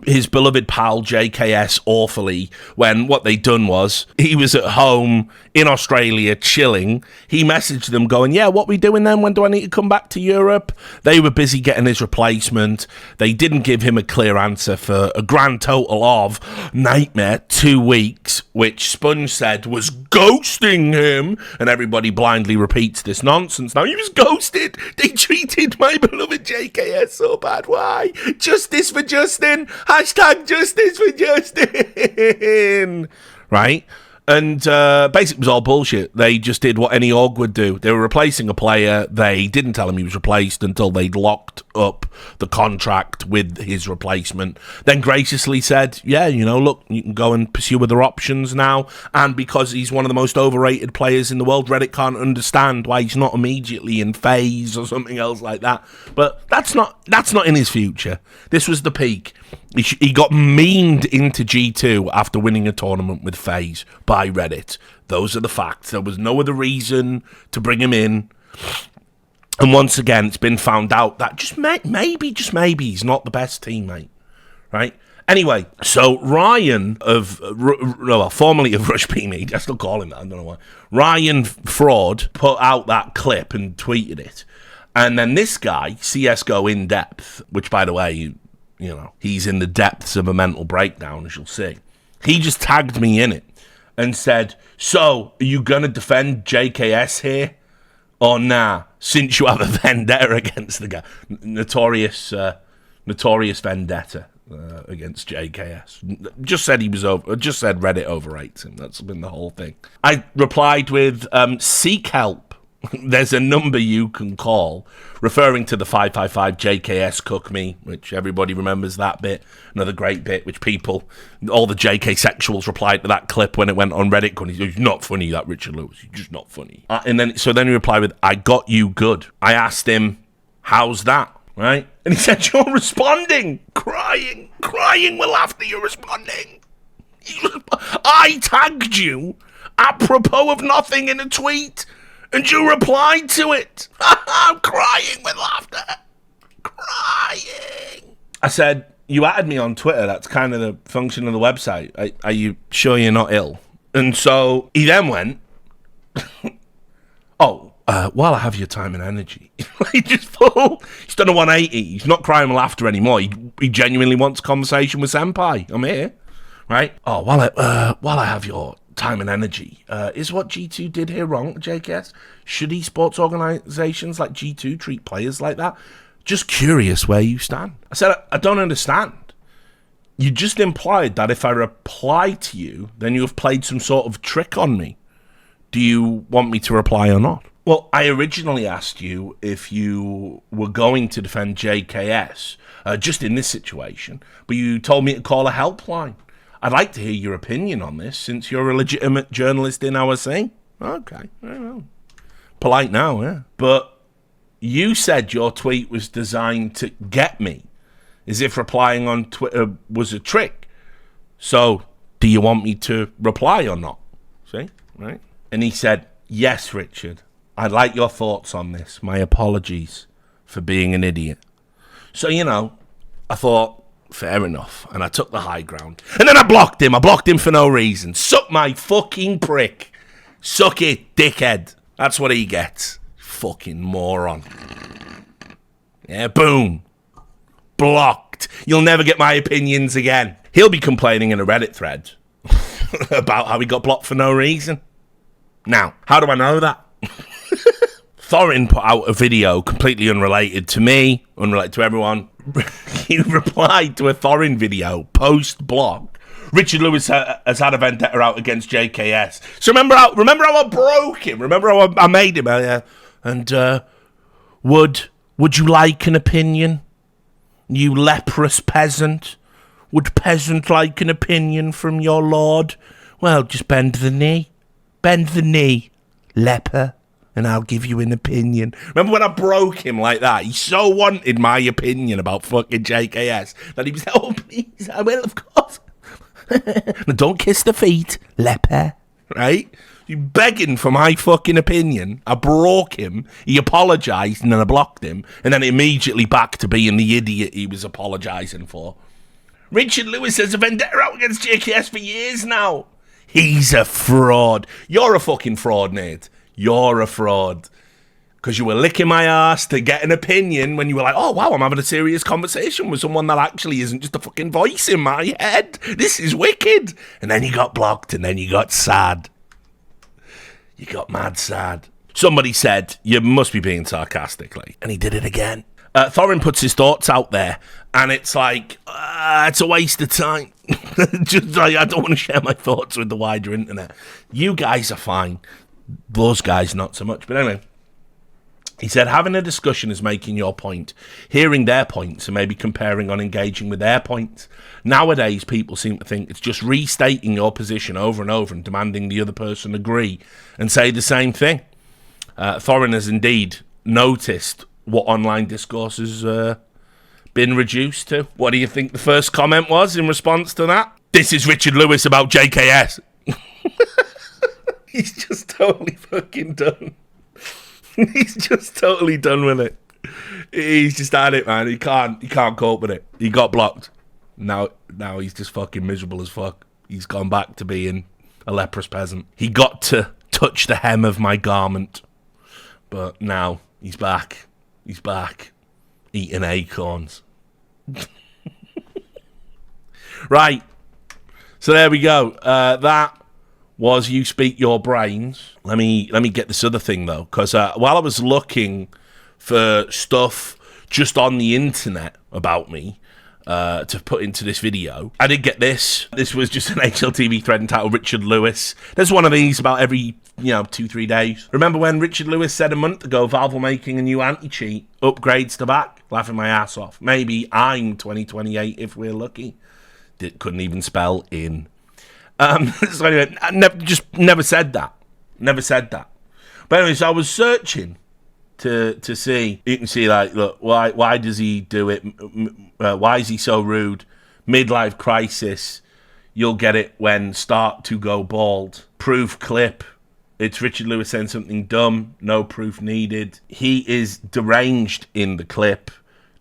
his beloved pal JKS awfully, when what they'd done was, he was at home in Australia chilling, he messaged them going, yeah, what we doing then, when do I need to come back to Europe? They were busy getting his replacement. They didn't give him a clear answer for a grand total of nightmare 2 weeks, which Sponge said was ghosting him, and everybody blindly repeats this nonsense. Now, he was ghosted. They treated my beloved JKS so bad. Why? Justice for Justin. Hashtag justice for Justin. Right? And basically it was all bullshit. They just did what any org would do. They were replacing a player. They didn't tell him he was replaced until they'd locked up the contract with his replacement. Then graciously said, yeah, you know, look, you can go and pursue other options now. And because he's one of the most overrated players in the world, Reddit can't understand why he's not immediately in FaZe or something else like that. But that's not in his future. This was the peak. He got memed into G2 after winning a tournament with FaZe by Reddit. Those are the facts. There was no other reason to bring him in. And once again, it's been found out that just maybe he's not the best teammate, right? Anyway, so Ryan formerly of Rush PME, I still call him that, I don't know why. Ryan Fraud put out that clip and tweeted it. And then this guy, CSGO In Depth, which by the way, you know, he's in the depths of a mental breakdown, as you'll see. He just tagged me in it and said, so, are you going to defend JKS here? Or nah, since you have a vendetta against the guy. Notorious vendetta against JKS. Just said he was just said Reddit overrates him. That's been the whole thing. I replied with, seek help. There's a number you can call, referring to the 555 JKS Cook Me, which everybody remembers that bit. Another great bit, which all the JK sexuals replied to that clip when it went on Reddit, going, he's not funny, that Richard Lewis, he's just not funny. And then he replied with, I got you good. I asked him, how's that, right? And he said, you're responding, crying with laughter, you're responding. I tagged you apropos of nothing in a tweet. And you replied to it. I'm crying with laughter. Crying. I said, you added me on Twitter. That's kind of the function of the website. Are you sure you're not ill? And so he then went, while I have your time and energy. He's done a 180. He's not crying with laughter anymore. He genuinely wants a conversation with Senpai. I'm here. Right? Oh, while I have your time and energy. Is what G2 did here wrong, JKS? Should esports organizations like G2 treat players like that? Just curious where you stand. I said, I don't understand. You just implied that if I reply to you, then you have played some sort of trick on me. Do you want me to reply or not? Well, I originally asked you if you were going to defend JKS, just in this situation, but you told me to call a helpline. I'd like to hear your opinion on this, since you're a legitimate journalist in our scene. Okay, well, polite now, yeah. But you said your tweet was designed to get me, as if replying on Twitter was a trick. So, do you want me to reply or not? See, right? And he said, yes, Richard, I'd like your thoughts on this. My apologies for being an idiot. So, you know, I thought, fair enough, and I took the high ground. And then I blocked him. I blocked him for no reason. Suck my fucking prick. Suck it, dickhead. That's what he gets. Fucking moron. Yeah, boom. Blocked. You'll never get my opinions again. He'll be complaining in a Reddit thread about how he got blocked for no reason. Now, how do I know that? Thorin put out a video completely unrelated to me, unrelated to everyone. He replied to a Thorin video post-block. Richard Lewis has had a vendetta out against JKS. So remember how I broke him? Remember how I made him? And would you like an opinion? You leprous peasant? Would peasant like an opinion from your lord? Well, just bend the knee. Bend the knee, leper. And I'll give you an opinion. Remember when I broke him like that? He so wanted my opinion about fucking JKS that he was like, oh, please, I will, of course. Now, don't kiss the feet, leper. Right? You begging for my fucking opinion. I broke him. He apologised and then I blocked him. And then immediately back to being the idiot he was apologising for. Richard Lewis has a vendetta out against JKS for years now. He's a fraud. You're a fucking fraud, Nate. You're a fraud. Because you were licking my ass to get an opinion when you were like, oh, wow, I'm having a serious conversation with someone that actually isn't just a fucking voice in my head. This is wicked. And then you got blocked and then you got sad. You got mad sad. Somebody said, you must be being sarcastic, like, and he did it again. Thorin puts his thoughts out there, and it's like, it's a waste of time. Just like, I don't want to share my thoughts with the wider internet. You guys are fine. Those guys, not so much. But anyway, he said, having a discussion is making your point. Hearing their points and maybe comparing on engaging with their points. Nowadays, people seem to think it's just restating your position over and over and demanding the other person agree and say the same thing. Thorin has indeed noticed what online discourse has been reduced to. What do you think the first comment was in response to that? This is Richard Lewis about JKS. He's just totally fucking done. He's just totally done with it. He's just had it, man. He can't cope with it. He got blocked. Now he's just fucking miserable as fuck. He's gone back to being a leprous peasant. He got to touch the hem of my garment. But now he's back. He's back eating acorns. Right. So there we go. That was You Speak Your Brains. Let me get this other thing, though, because while I was looking for stuff just on the internet about me to put into this video, I did get this. This was just an HLTV thread entitled Richard Lewis. There's one of these about every 2-3 days. Remember when Richard Lewis said a month ago Valve were making a new anti-cheat, upgrades to back? Laughing my ass off. Maybe I'm 2028 if we're lucky. Couldn't even spell in. So anyway, I never said that. Never said that. But anyways, I was searching to see. You can see, like, look, why does he do it? Why is he so rude? Midlife crisis. You'll get it when start to go bald. Proof clip. It's Richard Lewis saying something dumb. No proof needed. He is deranged in the clip.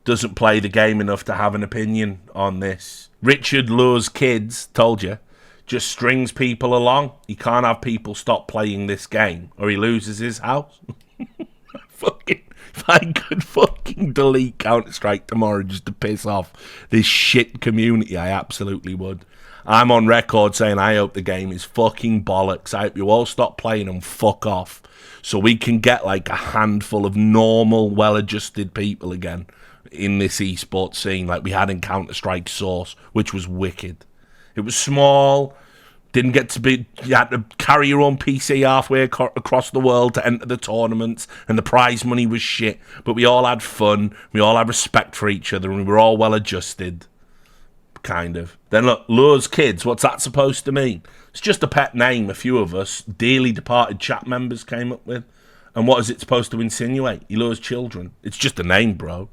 Doesn't play the game enough to have an opinion on this. Richard lures kids. Told you. Just strings people along. He can't have people stop playing this game or he loses his house. If I could fucking delete Counter-Strike tomorrow just to piss off this shit community, I absolutely would. I'm on record saying I hope the game is fucking bollocks. I hope you all stop playing and fuck off so we can get like a handful of normal, well-adjusted people again in this esports scene like we had in Counter-Strike Source, which was wicked. It was small, didn't get to be, you had to carry your own PC halfway across the world to enter the tournaments, and the prize money was shit, but we all had fun, we all had respect for each other, and we were all well adjusted. Kind of. Then look, lures kids, what's that supposed to mean? It's just a pet name a few of us, dearly departed chat members came up with. And what is it supposed to insinuate? He lures children. It's just a name, bro.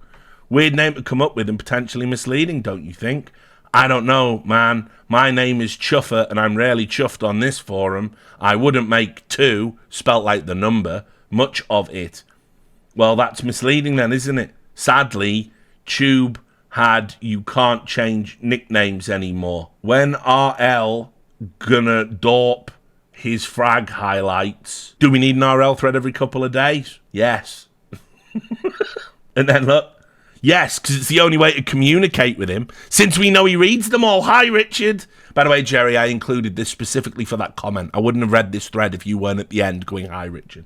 Weird name to come up with and potentially misleading, don't you think? I don't know, man. My name is Chuffer, and I'm rarely chuffed on this forum. I wouldn't make 2, spelt like the number, much of it. Well, that's misleading then, isn't it? Sadly, Tube had you can't change nicknames anymore. When RL gonna dorp his frag highlights? Do we need an RL thread every couple of days? Yes. And then look. Yes, because it's the only way to communicate with him, since we know he reads them all. Hi, Richard. By the way, Jerry, I included this specifically for that comment. I wouldn't have read this thread if you weren't at the end going, hi, Richard.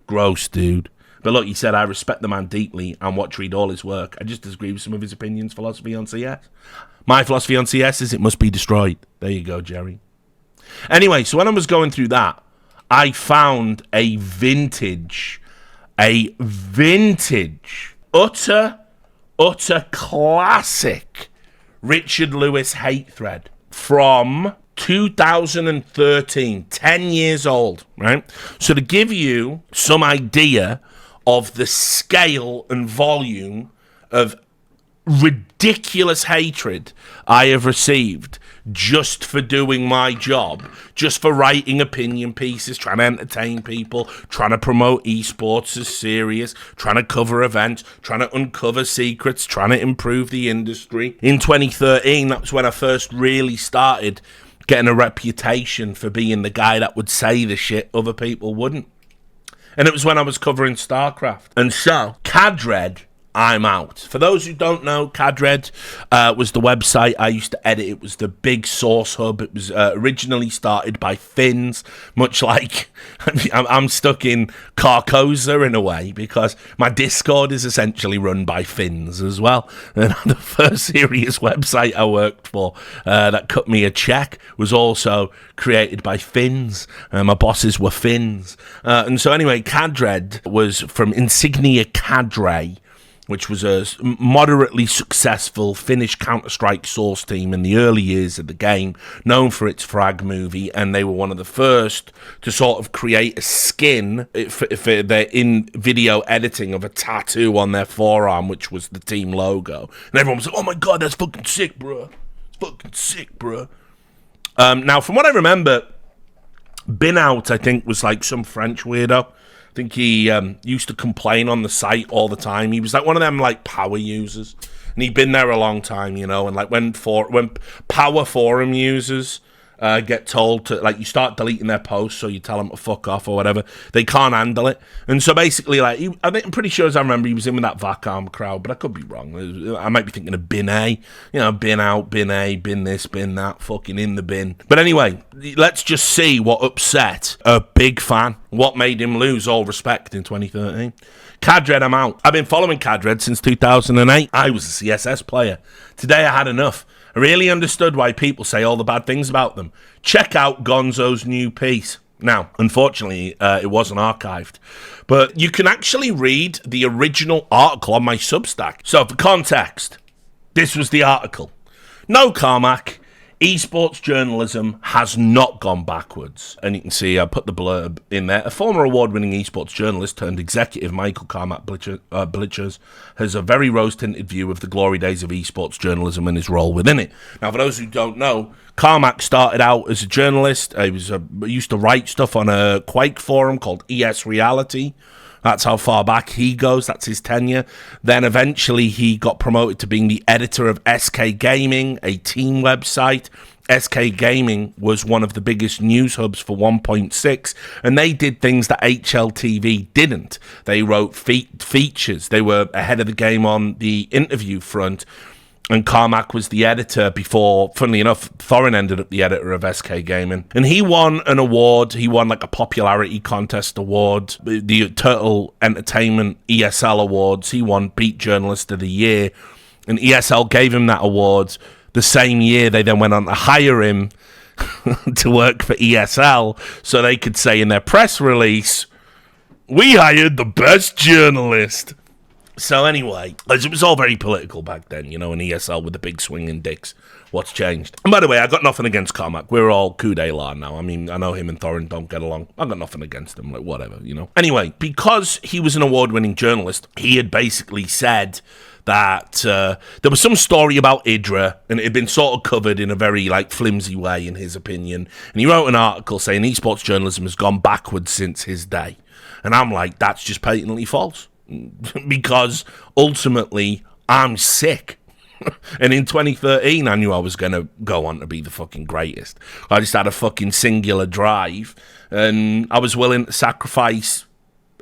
Gross, dude. But look, he said, I respect the man deeply and watch read all his work. I just disagree with some of his opinions, philosophy on CS. My philosophy on CS is it must be destroyed. There you go, Jerry. Anyway, so when I was going through that, I found a vintage, utter classic Richard Lewis hate thread from 2013, 10 years old, right? So to give you some idea of the scale and volume of ridiculous hatred I have received just for doing my job, just for writing opinion pieces, trying to entertain people, trying to promote esports as serious, trying to cover events, trying to uncover secrets, trying to improve the industry. In 2013, that's when I first really started getting a reputation for being the guy that would say the shit other people wouldn't. And it was when I was covering StarCraft. And so, Cadred I'm out. For those who don't know, Cadred was the website I used to edit. It was the big source hub. It was originally started by Finns, much like I'm stuck in Carcosa in a way, because my Discord is essentially run by Finns as well. And the first serious website I worked for that cut me a check was also created by Finns. My bosses were Finns. And so anyway, Cadred was from Insignia Cadre, which was a moderately successful Finnish Counter-Strike source team in the early years of the game, known for its frag movie, and they were one of the first to sort of create a skin for their in-video editing of a tattoo on their forearm, which was the team logo. And everyone was like, oh my god, that's fucking sick, bro. It's fucking sick, bro. Now, from what I remember, Bin Out, I think, was like some French weirdo. I think he used to complain on the site all the time. He was like one of them like power users, and he'd been there a long time, you know. And like when power forum users get told to, like, you start deleting their posts, so you tell them to fuck off or whatever, they can't handle it. And so basically, like, I'm pretty sure, as I remember, he was in with that Vacarm crowd, but I could be wrong. I might be thinking of Bin A, you know, Bin Out, Bin A, Bin this, Bin that, fucking in the bin. But anyway, let's just see what upset a big fan, what made him lose all respect in 2013. Cadred, I'm out. I've been following Cadred since 2008. I was a CSS player. Today I had enough. I really understood why people say all the bad things about them. Check out Gonzo's new piece. Now, unfortunately, it wasn't archived, but you can actually read the original article on my Substack. So, for context, this was the article. No, Carmack, esports journalism has not gone backwards. And you can see I put the blurb in there. A former award-winning esports journalist turned executive, Michael Carmack Blichers, has a very rose-tinted view of the glory days of esports journalism and his role within it. Now, for those who don't know, Carmack started out as a journalist. He used to write stuff on a Quake forum called ES Reality. That's how far back he goes. That's his tenure. Then eventually he got promoted to being the editor of SK Gaming, a team website. SK Gaming was one of the biggest news hubs for 1.6, and they did things that HLTV didn't. They wrote features. They were ahead of the game on the interview front. And Carmack was the editor before, funnily enough, Thorin ended up the editor of SK Gaming. And he won an award. He won like a popularity contest award, the Turtle Entertainment ESL Awards. He won Beat Journalist of the Year. And ESL gave him that award. The same year, they then went on to hire him to work for ESL so they could say in their press release, we hired the best journalist. So anyway, it was all very political back then, you know, in ESL with the big swinging dicks. What's changed? And by the way, I got nothing against Carmack. We're all coup d'etat now. I mean, I know him and Thorin don't get along. I got nothing against him, like, whatever, you know. Anyway, because he was an award-winning journalist, he had basically said that there was some story about Idra, and it had been sort of covered in a very, like, flimsy way, in his opinion. And he wrote an article saying esports journalism has gone backwards since his day. And I'm like, that's just patently false. Because ultimately I'm sick. And in 2013 I knew I was going to go on to be the fucking greatest. I just had a fucking singular drive, and I was willing to sacrifice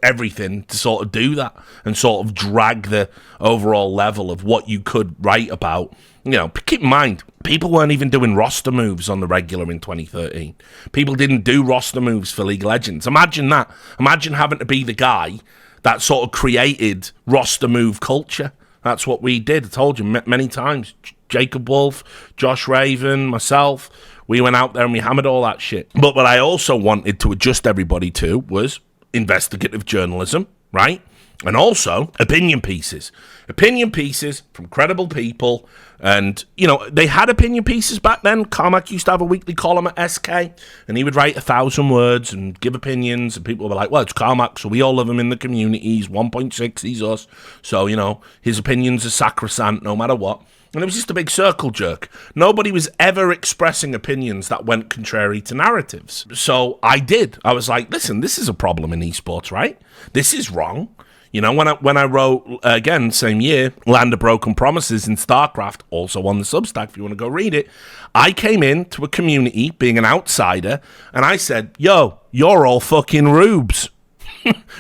everything to sort of do that and sort of drag the overall level of what you could write about. You know, keep in mind, people weren't even doing roster moves on the regular in 2013. People didn't do roster moves for League of Legends. Imagine that. Imagine having to be the guy that sort of created roster move culture. That's what we did. I told you many times. Jacob Wolf, Josh Raven, myself, we went out there and we hammered all that shit. But what I also wanted to adjust everybody to was investigative journalism, right? And also opinion pieces. Opinion pieces from credible people. And, you know, they had opinion pieces back then. Carmack used to have a weekly column at SK, and he would write 1,000 words and give opinions, and people were like, well, it's Carmack, so we all love him in the community. He's 1.6, he's us. So, you know, his opinions are sacrosanct no matter what. And it was just a big circle jerk. Nobody was ever expressing opinions that went contrary to narratives. So I did. I was like, listen, this is a problem in esports, right? This is wrong. You know, when I wrote, again, same year, Land of Broken Promises in StarCraft, also on the Substack if you want to go read it, I came into a community being an outsider, and I said, yo, you're all fucking rubes.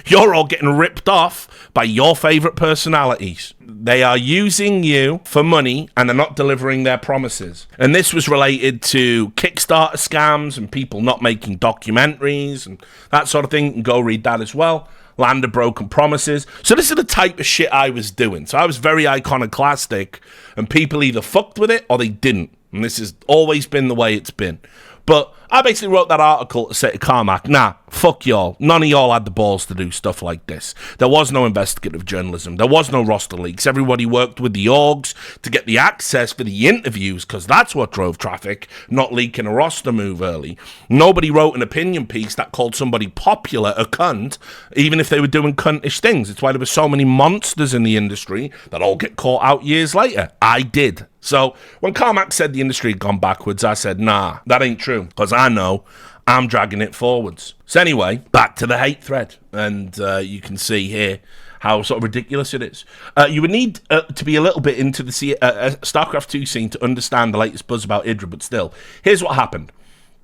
You're all getting ripped off by your favourite personalities. They are using you for money and they're not delivering their promises. And this was related to Kickstarter scams and people not making documentaries and that sort of thing. You can go read that as well. Land of Broken Promises. So this is the type of shit I was doing. So I was very iconoclastic and people either fucked with it or they didn't. And this has always been the way it's been. But I basically wrote that article to say to Carmack, nah, fuck y'all. None of y'all had the balls to do stuff like this. There was no investigative journalism. There was no roster leaks. Everybody worked with the orgs to get the access for the interviews because that's what drove traffic, not leaking a roster move early. Nobody wrote an opinion piece that called somebody popular a cunt, even if they were doing cuntish things. It's why there were so many monsters in the industry that all get caught out years later. I did. So when Carmack said the industry had gone backwards, I said, nah, that ain't true, because I know I'm dragging it forwards. So anyway, back to the hate thread, and you can see here how sort of ridiculous it is. You would need to be a little bit into the StarCraft 2 scene to understand the latest buzz about Idra, but still, here's what happened.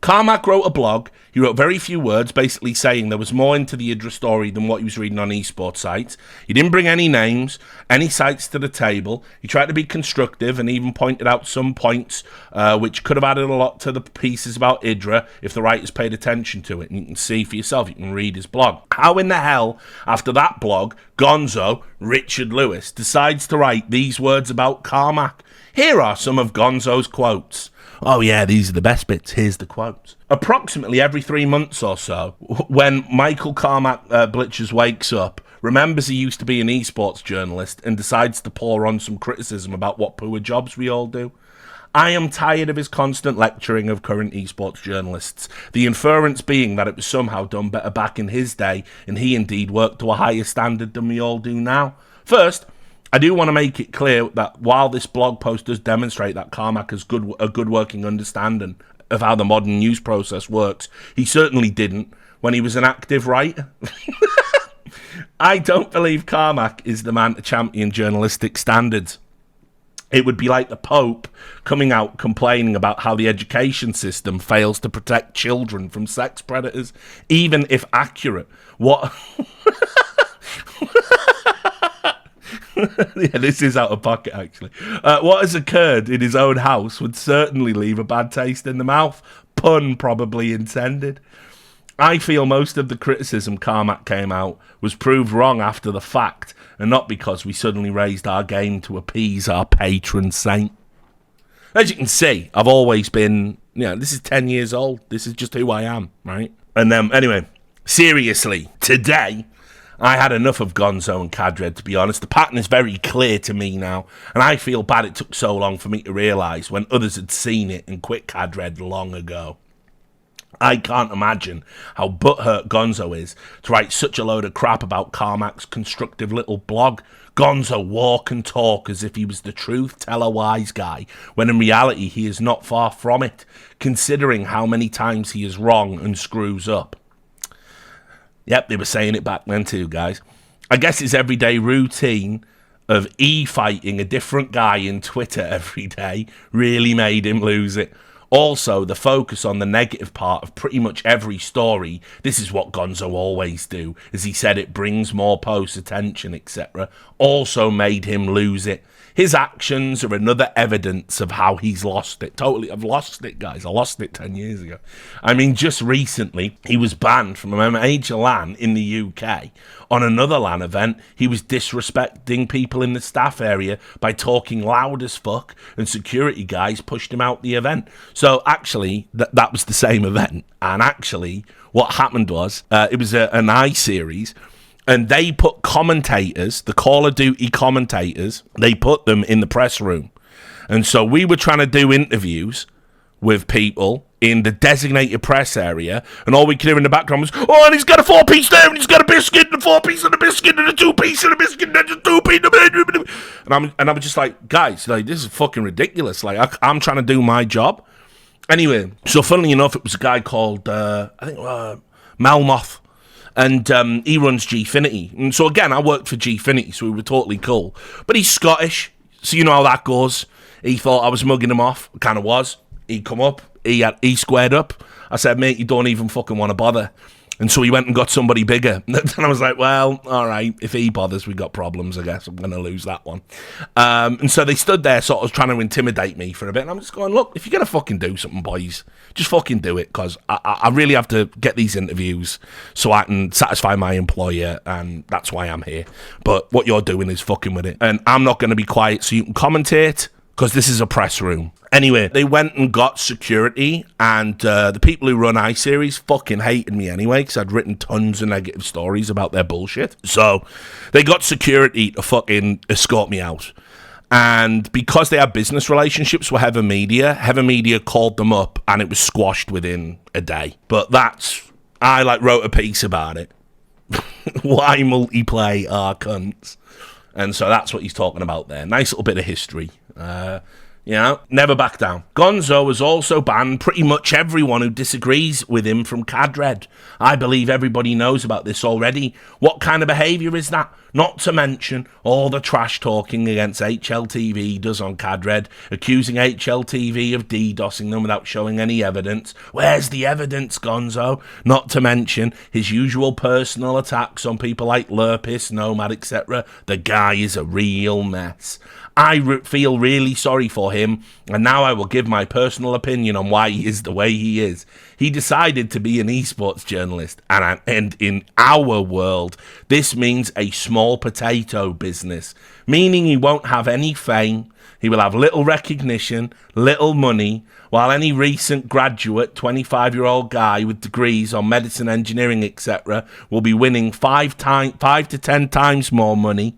Carmack wrote a blog. He wrote very few words, basically saying there was more into the Idra story than what he was reading on esports sites. He didn't bring any names, any sites to the table. He tried to be constructive and even pointed out some points which could have added a lot to the pieces about Idra if the writers paid attention to it. And you can see for yourself, you can read his blog. How in the hell, after that blog, Gonzo, Richard Lewis, decides to write these words about Carmack? Here are some of Gonzo's quotes. Oh yeah, these are the best bits. Here's the quotes. Approximately every 3 months or so, when Michael Carmack Blitchers wakes up, remembers he used to be an esports journalist, and decides to pour on some criticism about what poor jobs we all do. I am tired of his constant lecturing of current esports journalists, the inference being that it was somehow done better back in his day, and he indeed worked to a higher standard than we all do now. First, I do want to make it clear that while this blog post does demonstrate that Carmack has a good working understanding of how the modern news process works, he certainly didn't when he was an active writer. I don't believe Carmack is the man to champion journalistic standards. It would be like the Pope coming out complaining about how the education system fails to protect children from sex predators, even if accurate. What... Yeah, this is out of pocket, actually. What has occurred in his own house would certainly leave a bad taste in the mouth. Pun probably intended. I feel most of the criticism Carmack came out was proved wrong after the fact, and not because we suddenly raised our game to appease our patron saint. As you can see, I've always been, this is 10 years old. This is just who I am, right? And then, anyway, seriously, today... I had enough of Gonzo and Cadred, to be honest. The pattern is very clear to me now, and I feel bad it took so long for me to realise when others had seen it and quit Cadred long ago. I can't imagine how butthurt Gonzo is to write such a load of crap about Carmack's constructive little blog. Gonzo walk and talk as if he was the truth teller wise guy, when in reality he is not far from it, considering how many times he is wrong and screws up. Yep, they were saying it back then too, guys. I guess his everyday routine of fighting a different guy in Twitter every day really made him lose it. Also, the focus on the negative part of pretty much every story, this is what Gonzo always do, as he said it brings more post attention, etc., also made him lose it. His actions are another evidence of how he's lost it. Totally, I've lost it, guys. I lost it 10 years ago. I mean, just recently, he was banned from a major LAN in the UK. On another LAN event, he was disrespecting people in the staff area by talking loud as fuck, and security guys pushed him out the event. So actually, that was the same event. And actually, what happened was, it was an I-series, and they put commentators, the Call of Duty commentators, they put them in the press room. And so we were trying to do interviews with people in the designated press area, and all we could hear in the background was, oh, and he's got a 4-piece there, and he's got a biscuit, and a 4-piece, and a biscuit, and a 2-piece, and a biscuit, and a 2-piece. And I was just like, guys, like, this is fucking ridiculous. Like, I'm trying to do my job. Anyway, so funnily enough, it was a guy called, Malmoth. And he runs Gfinity. And so again, I worked for Gfinity, so we were totally cool. But he's Scottish, so you know how that goes. He thought I was mugging him off. I kind of was. He come up. He squared up. I said, mate, you don't even fucking want to bother. And so he went and got somebody bigger. And I was like, well, all right, if he bothers, we got problems, I guess. I'm going to lose that one. And so they stood there sort of trying to intimidate me for a bit. And I'm just going, look, if you're going to fucking do something, boys, just fucking do it. Because I really have to get these interviews so I can satisfy my employer. And that's why I'm here. But what you're doing is fucking with it. And I'm not going to be quiet so you can commentate, because this is a press room. Anyway, they went and got security, and the people who run iSeries fucking hated me anyway, because I'd written tons of negative stories about their bullshit. So they got security to fucking escort me out. And because they had business relationships with Heather Media called them up, and it was squashed within a day. But I wrote a piece about it. Why multiplay are cunts. And so that's what he's talking about there. Nice little bit of history. Never back down. Gonzo has also banned pretty much everyone who disagrees with him from Cadred. I believe everybody knows about this already. What kind of behaviour is that? Not to mention all the trash talking against HLTV does on Cadred, accusing HLTV of DDoSing them without showing any evidence. Where's the evidence, Gonzo? Not to mention his usual personal attacks on people like Lurpis, Nomad, etc. The guy is a real mess. I feel really sorry for him, and now I will give my personal opinion on why he is the way he is. He decided to be an esports journalist, and in our world, this means a small potato business, meaning he won't have any fame, he will have little recognition, little money, while any recent graduate, 25-year-old guy with degrees on medicine, engineering, etc., will be winning 5 to 10 times more money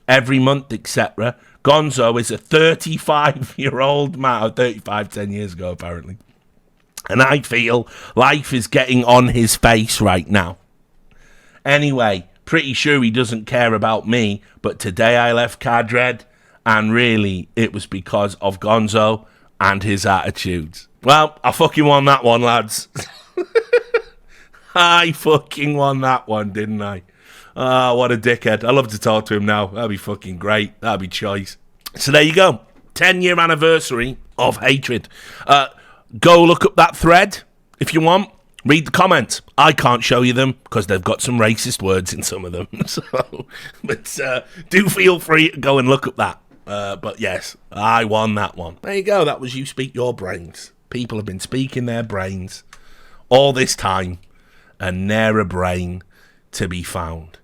every month, etc. Gonzo is a 35-year-old man, 35 10 years ago, apparently. And I feel life is getting on his face right now. Anyway, pretty sure he doesn't care about me, but today I left Cadred, and really, it was because of Gonzo and his attitudes. Well, I fucking won that one, lads. I fucking won that one, didn't I? Oh, what a dickhead. I love to talk to him now. That'd be fucking great. That'd be choice. So there you go. 10-year anniversary of hatred. Go look up that thread if you want. Read the comments. I can't show you them because they've got some racist words in some of them. But do feel free to go and look up that. But yes, I won that one. There you go. That was You Speak Your Brains. People have been speaking their brains all this time, and ne'er a brain to be found.